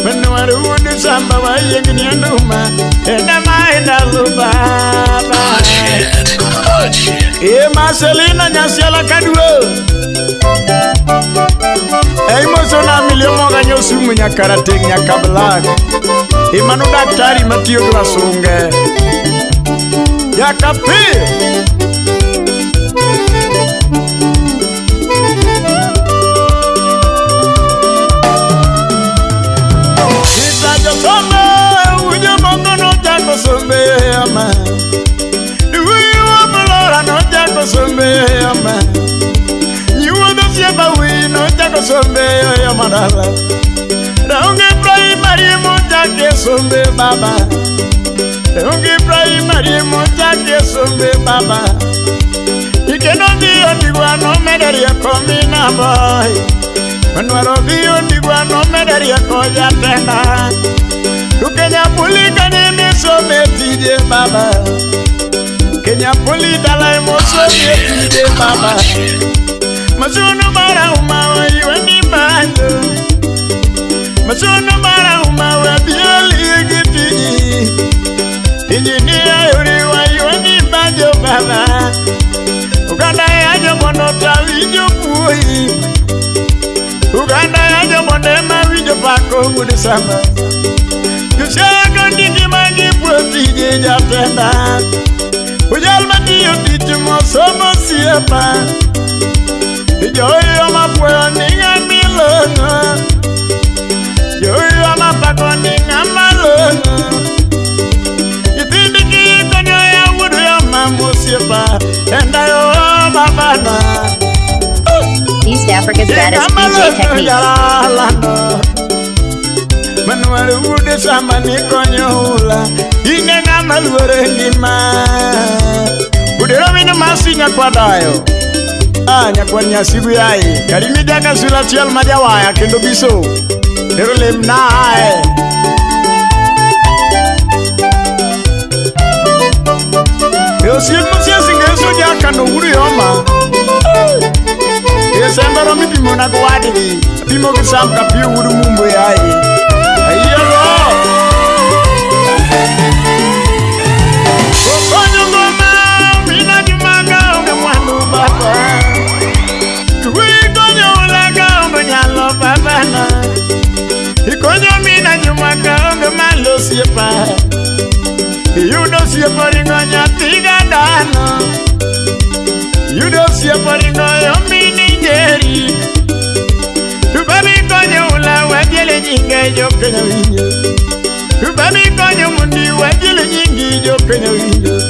Menuaru wudu samba wa yengini anduma. Enda maenda lubaba. Hot shit. Marcelina nyasiala kaduo. Ey sumu nyakarateng nyakablak imano daktari matiyo dwa sunge yakapio itajo sombe ujo mongo no jako sombe ama duwi wa flora no jako sombe ama no jako sombe yo madala raunge primary mo jako sombe baba raunge primary mo jako sombe baba ikeno dio ndigwa no mederia komina boy manwaro dio ndigwa no mederia ko jatenda Kenya pulika ni misome tije baba Kenya pulika la mosome tije baba Masono mara umawa iweni banjo Masono mara umawa biali giti Injinia yuriwa iweni banjo baba Uganda yajo mono tawijo pui Uganda yajo monema wijo pako mudi samba Yushaka ndiki mangi pwetije jatenda Ujalma diyo dijumo somo siapa Joyo mapweo ninga milonga Joyo mapako ninga malonga Itindiki konyo ya wudu ya mamusiepa Enda yo babana East Africa's baddest DJ techniques. Manuel wudu sama ni konyo hula Ine nga maluore ngima Udero minu masinya kwa dayo nyakwanya sibu yai karimi daga sula tial majawaya kendo biso dero lemnae yo siel musia singeso jaka no wuri yoma yesembaro mi pimo na gwadi pimo kisam ka piu wuri mumbo yai ayero konyo ngoma mina jumanga onge mwandu baba Ikonyo mina nyumaka onge malo siepa Yudo siepa ringo nyatiga dano Yudo siepa ringo yomini jeri Tubami konyo ula wajele nyinga jo kenya winyo Tubami konyo mundi wajele nyingi jo kenya winyo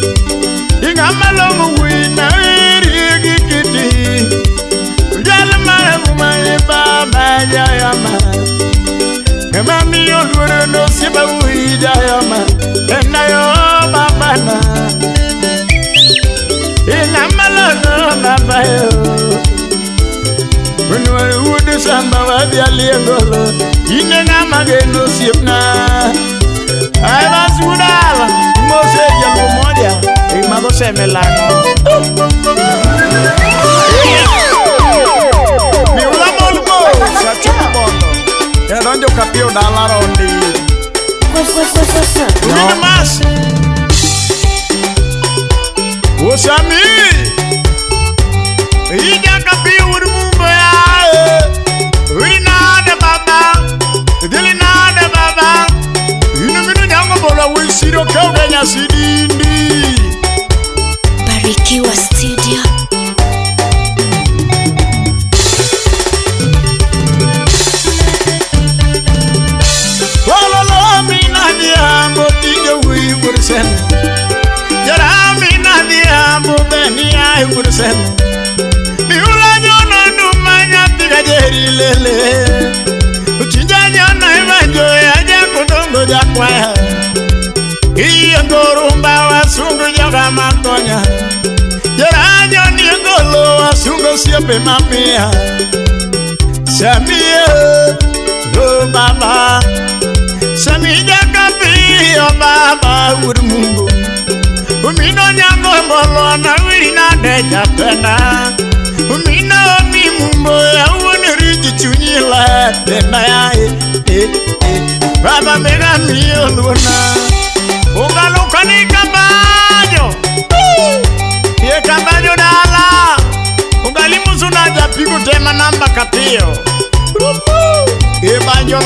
Inga malongu wina iri gikiti Ujala mara kumane baba jayama Kama miyo lure no siba uija yama Ena yo babana Ina malano baba yo Unwari ude samba wabi aliengolo Ine nga mageno sipna Aiba sudala Mose jalu moja Imago semelano Miula molgo Sachuku bondo Donjo kapio dala rondi Uvini mas Usami Ija kapio urumumbo ya Uri nada baba Dili nada baba Inu minu nyango bola wisiro kauganya sidindi Barikiwa Studio. Miula nyona numanya tiga jeri lele Uchinja nyona imanjo ya jako dongo jakwaya Iyo ngorumba wa sungu joga mantonya Jera nyoni ngolo wa sungu siape mamia Samia oh baba Samija kapi oh baba urmungu Umino nyango mbolo na wiri na deja pena Umino omi mumbo ya uone riji chunyila Tena ya Baba mega miyo luna Ungaluka ni kambajo Ye kambajo dala Ungalimu sunaja piku tema namba kapio Ye banjo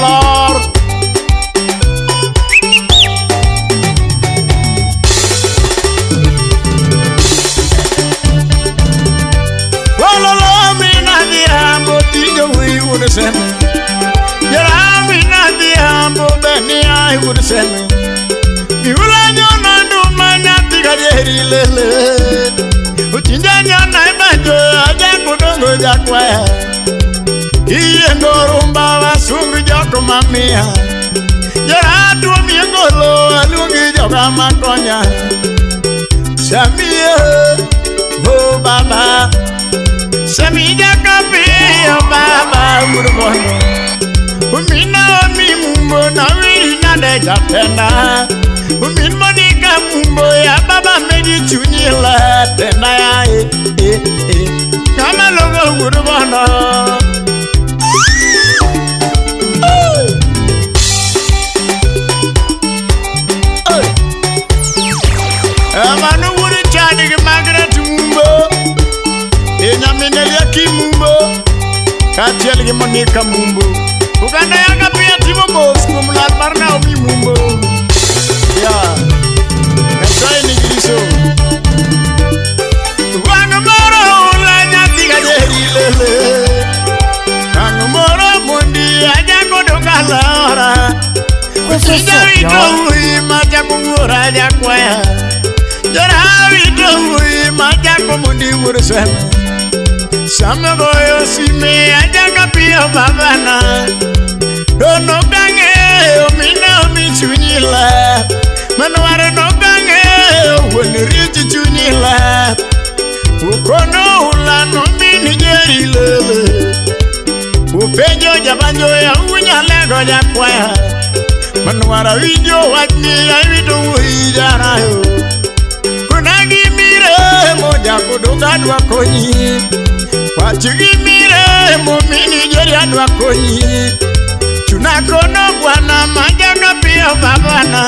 seme Miula nyona nduma nyatiga jeri lele Uchinja nyona ibanjo aja kudongo jakwaya Iye ngorumba wasungu joko mamia Jaratu miengolo alungi joka makonya Samia oh baba Samija kapi oh baba Murubono Umina omi mumbo na wiri nade japenda Umin monika mumbo ya baba meji chunyila Tenda ya Kama logo Murubono Amanu wuri chadi ki Margaret mumbo Enya mineli ya ki mumbo Katiel ki Monica mumbo Uganda yaka pia timo boss Kumulal marna omi mumbo Ya Kasai ni giriso Wangu moro ula nyati ka jeri lele Wangu moro mundi aja kodonga laora Sijawito hui maja kungura jakwaya Jarawito hui maja kumundi urusema Samagoyo sime aja kapio babana Dono gange omina omichunyila Manuare no gange wenirichi chunyila Ukono ula no mini jeri lele Upenjo jabanjo ya unyalego jakwaya Manuara wijo wajni ya vitu uijarayo Kunagi mire moja kudunga dwa konyi Wachigi mire mumini jeri adwa konyi Chunakono bwana majaga pia babana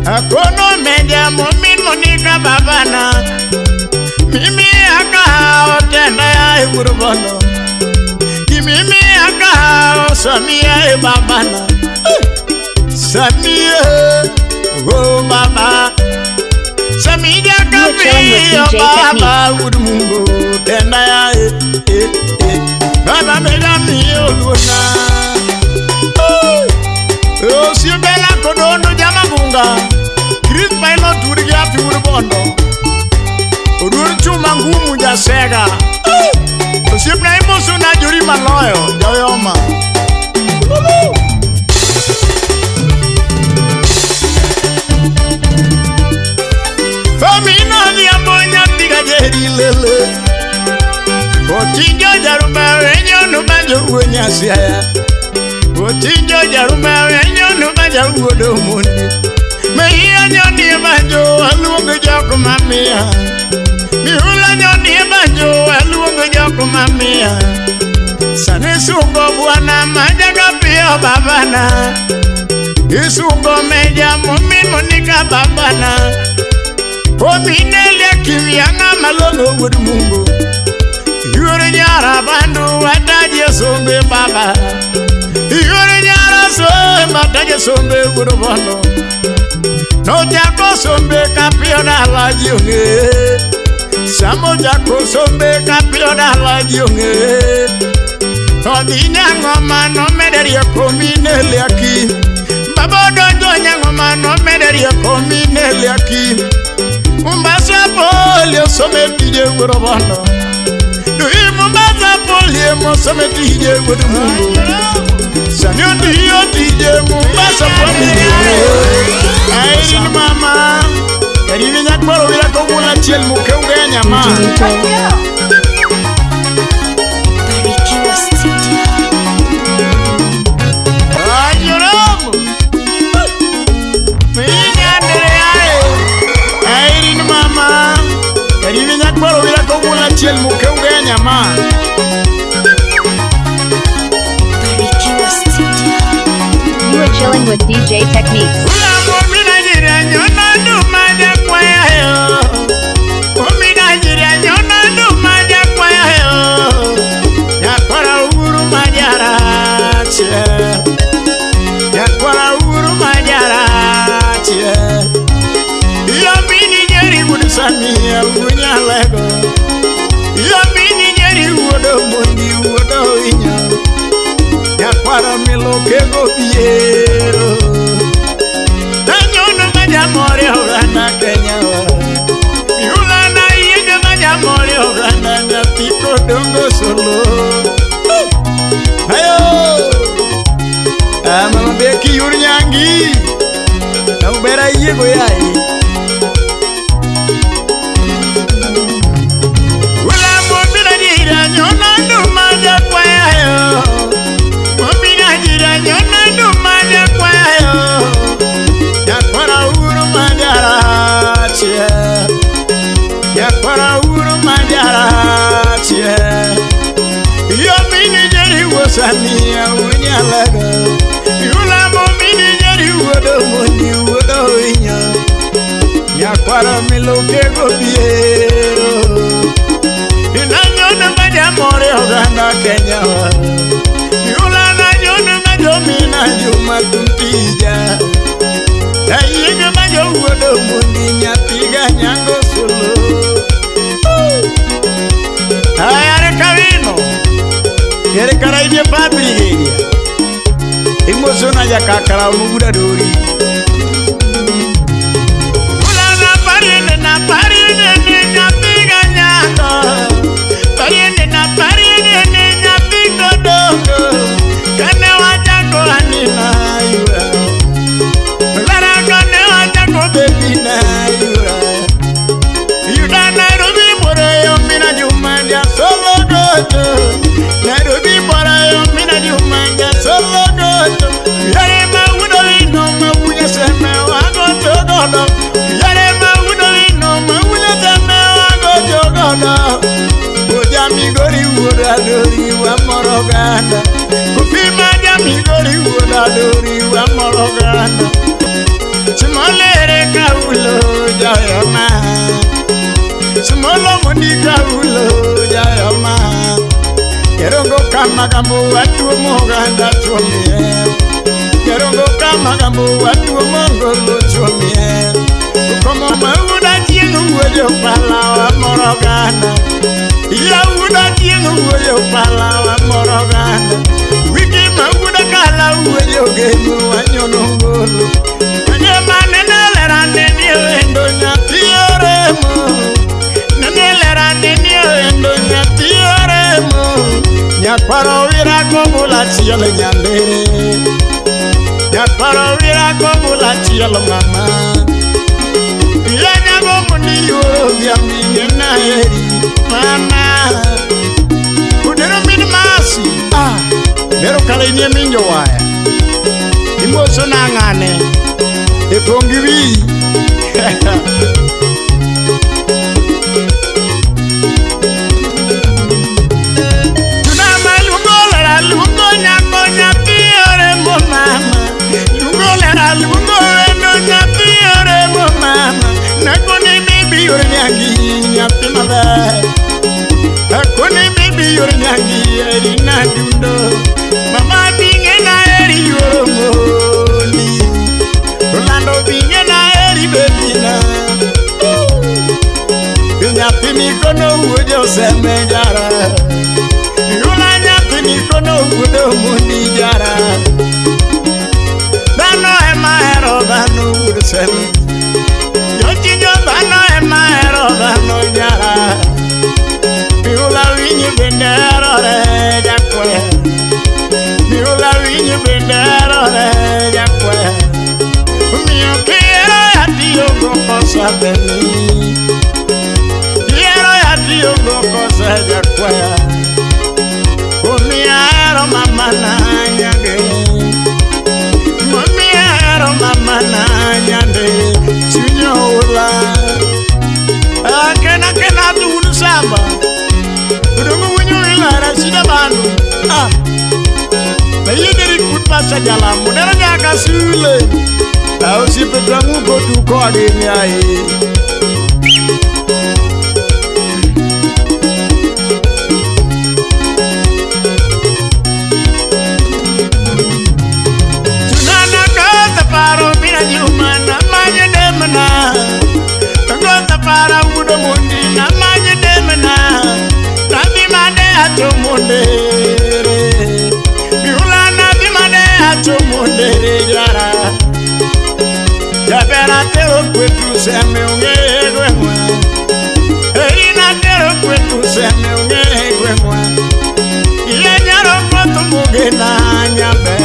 Akono meja mumin Monica babana Mimi akahao tenda ya Murubono Mimi akahao Samia babana Samia, oh baba Samia kapi, oh baba Udumungo, tenda ya Baba mega miyo luna Oh, siyo bela kodono jama bunga Chris Pilot urigi api Urubondo Ururi chuma ngumu jasega Siyo na imosu na juri maloyo Jawyoma Famina diambonya tiga jeri lele Otinjo jaruba wenyo nubanjo uwenya siya Otinjo jaruba wenyo nubanjo uwodo mundi Mehia nyoni banjo aluongo joko mamia Mihula nyoni banjo aluongo joko mamia Sane sungo buwana majaga pia babana Isungo meja mumin Monica babana Ominele kimyanga malongo Udumungo Yure nyara bandu wataje sombe baba Yure nyara sombe wataje sombe Udubono No jako sombe kapio na lajionge Samo jako sombe kapio na lajionge No dinyangoma no mederia kominele aki Babo dojo nyangoma no mederia kominele aki Mumbasa polio sometije Udubono Dui mumbasa polio sometije Udumungo Sanyo diyo tije mumbasa polio Airin mama Karibi nyakwaro wila kumula chiel muke uge nyama Barikiwa Studio. Ajoromu Minyandere ae Airin mama Karibi nyakwaro wila kumula chiel muke uge nyama Barikiwa Studio. You are chilling with DJ Techniques. Samia unyalego Yamini nyeri uodo mondi uodo inya Yakwara miloke go biero Diego yae Ula mobina jira nyona nduma ja kwa yayo Mobina jira nyona nduma ja kwa yayo Yakwara uru manjara chie Yakwara uru manjara chie Yomini jeri wosania unyalaga Yula momini jeri wodo moni wodo inya Yakwara miloke gobiero Inanyona maja more oganda Kenya Yula nanyona majomina juma tumpija Ayiga majo wodo moni nyatiga nyango solo Ayare kavino Yere karaibia fabrigeria Imosona ya kakara umuguda dori Ulana pariende na nyapiga nyako Pariende na nyapiga dongo Kane wajako anina yura Lara kane wajako bebina yura Yuda Nairobi bore yomina jumanja solo doto Nairobi bore yomina jumanja solo doto Yare maudo ino maunya seme wago jogodo Yare maudo ino maunya seme wago jogodo Uja migori ura dori wa moroganda Kufima ja migori ura dori wa moroganda Chimolere kaulo jayama Smolo monika ulo jayama Kerongo kama gambo watu moganda chomie Kerongo kama gambo watu mongolo chomie Ukomo mauda tiengu uwejo pala wa moroganda Ya uda tiengu uwejo pala wa moroganda Wiki mauda kala uwejo gemu wa nyonongolo Kanye manene lerane niyo endo nyatioremo Nenelera nenio endo nyatioremo Nyakwaro wira kobula chiyalo nyandere Nyakwaro wira kobula chiyalo mama Yanyago muniyo vyamine na eri mama Udero minimasi Nero kala inie minjo waya Imoso nangane Epongiwi Akone baby yore nyangi eri na dundo Mama binge na eri yoromoni Rolando binge na eri baby na Nyapini kono ujo seme jara Yula nyapini kono ujo mundi jara Dano ema hero dano ujo seme Yochinyo dano ema hero dano jara Miula winyi bendero re jakwe Miula winyi bendero re jakwe Mio quiero ya tío con cosa de mí Quiero ya tío con cosa jakwe Mi aero mamá naña que Mi aero mamá naña de Chuñola Akena dunu samba Udomu winyo ilara sida bandu Yederi kutpasa jala Mudera jaka sule Ausi petrangu kotu kwa gini ae Tunana kota paro mina nyuma na manye demana Kota para udo mundi na manye demana Nabi made ato mundere Miula nabi made ato mundere jara Yabera tero kwetu seme ungegwe mwa Erina tero kwetu seme ungegwe mwa Ile nyaro koto muge na nyabe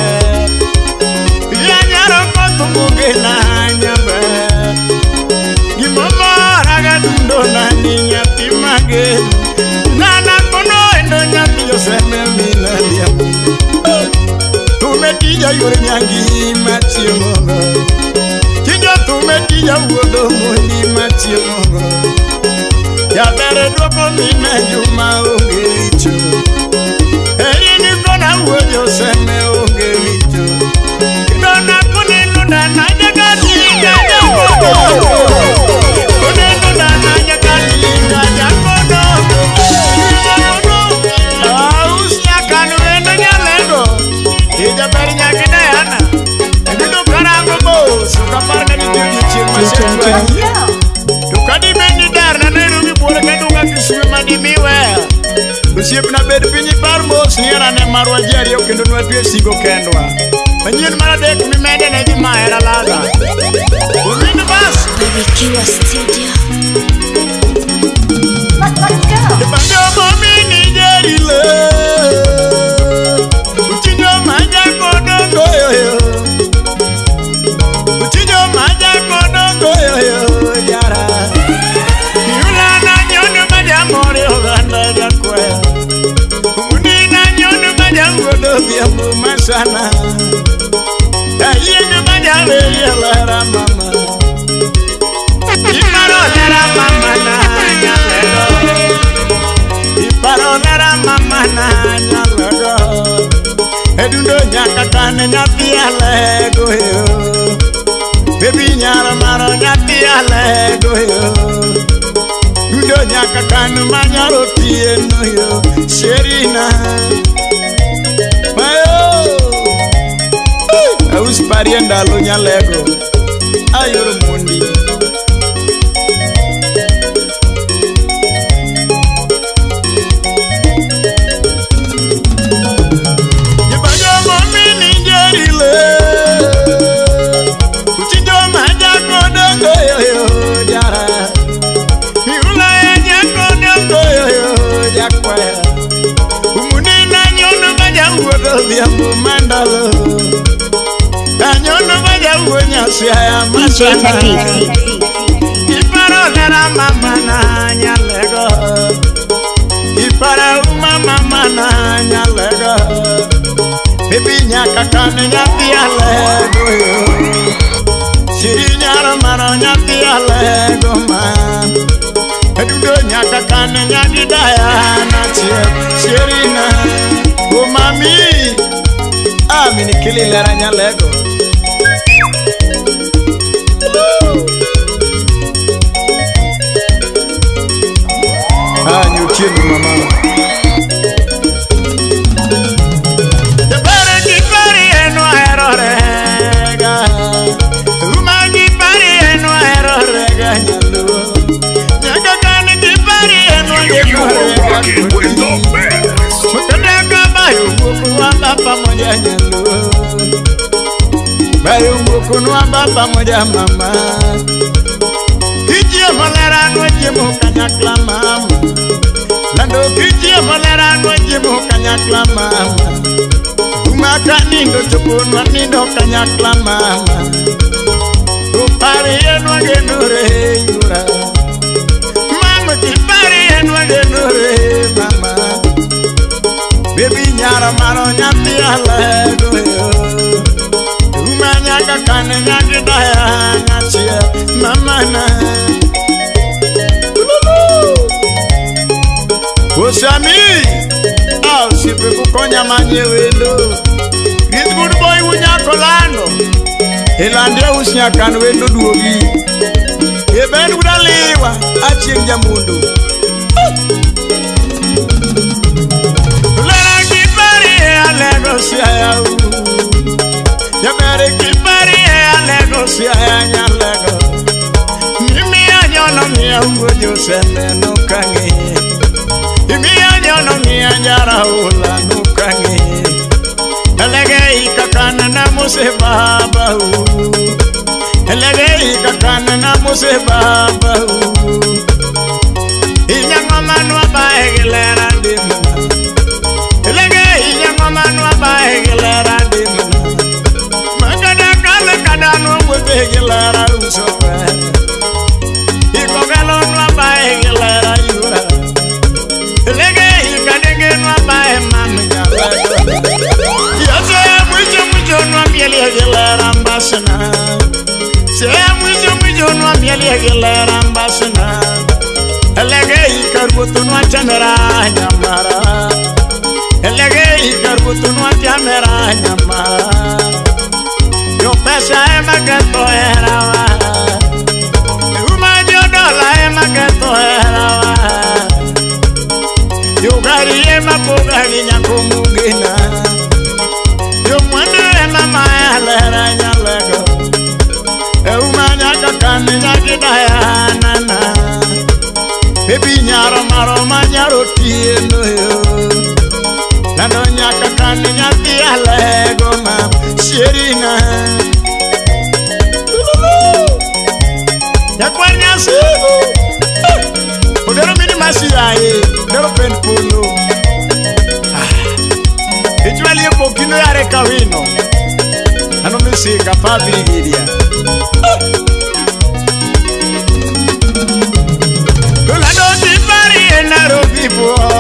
Ile nyaro koto muge na nyabe yore nyangi machiemo Kinjo tume tija wuodo mundi machiemo Ya bere dwoko mine juma onge richo Eri ni kona wuodo seme onge richo Kidona kuninu dana jagati jajakodo Kuninu dana jagati jajakodo Ausnya kanu endo nyalego Ija beri nyakida yana Ndido karango bo Suka parga ni juji chirma shekwa Tukadi bendi dar na nerumi bore kadunga kisuwe madimiwe Usiep na bed pinyi parmos Nierane marwa jeri Okendo nwetwe sigo kendwa Panyin maradek mimede ne jima era laza Urindu bas Barikiwa Studio. Ibanjo momini jeri le Uchinjo maja kodongo yoyo Uchinjo maja kodongo yoyo Yara Yula na nyono maja mori oganda jakwe Umuni na nyono maja ngodo biambu masana Yingu maja lera mama Iparo lera mama na nyalego Iparo lera mama na nyalego Edundo nyaka kane nyati alego yo Baby nyara maro nyati alego yo Edundo nyaka kane manyaro tieno yo Sherina Mayo Aus parienda lo nyalego Ayoro mundi Mandalo Tanyono maja uonya siya masana Iparo lera mama na nyalego Ipara uma mama na nyalego Baby nyaka kane nyati alego yo Siri nyara maro nyati alego ma Edudo nyaka kane nyati daya na chie Sirina O mami Mini kili lera nyalego Nyutienu mama Debere kipari eno erorega Uma kipari eno erorega nyalu Nyaka kani kipari eno You're rocking with the best. Mutadaka bayo buku wamba pamoja nyalu Bayo buku nwamba pamoja mama Kijie molera nweje mukanyakla mama Lando kijie molera nweje mukanyakla mama Umaka nindo chukunwa nindo kanyakla mama Upari yenwa genure yura Mama kipari yenwa genure mama Baby nyara maro nyati alego yo Umanyaka kane nyaki daya nyachia mama na Osami Sipe kukonya manye wendo This good boy unyako lando Elande usnyakan wendo duogi Eben udaliwa Aching jamundu Siayau Ya mere kipari alego siaya nyalego Mimi anyono mia ungojo seme nukangi Mimi anyono mia njara ula nukangi Elege ikakana na muse baba Elege ikakana na muse baba Inyangoma nwa baegilera dimuna Elege inyangoma nwa baegilera dimuna Magada kale kadano webegilera usope Ikogelo nwa baegilera yura Elege ikadege nwa bae mami nyalego Yose mwicho nwa Jalia Gilera Mbasuna Elegei Karbutun Wachamera Nyamara Elegei Karbutun Wachamera Nyamara Yo pesa emagato erawa Umajo dola emagato erawa Yo gari emapogari nyakumugina Yo mwana emamayalera nyalego Umanya kakani nyakidaya nana Baby nyaro maro manyaro tieno yo Nano nyakakani nyakiyalego ma Sherina Yakwanya sigo Odero mini masiyaye Odero penpolo Ichwali pokino yare kawino Ano misika pavigiria Kulano tipari Nairobi boy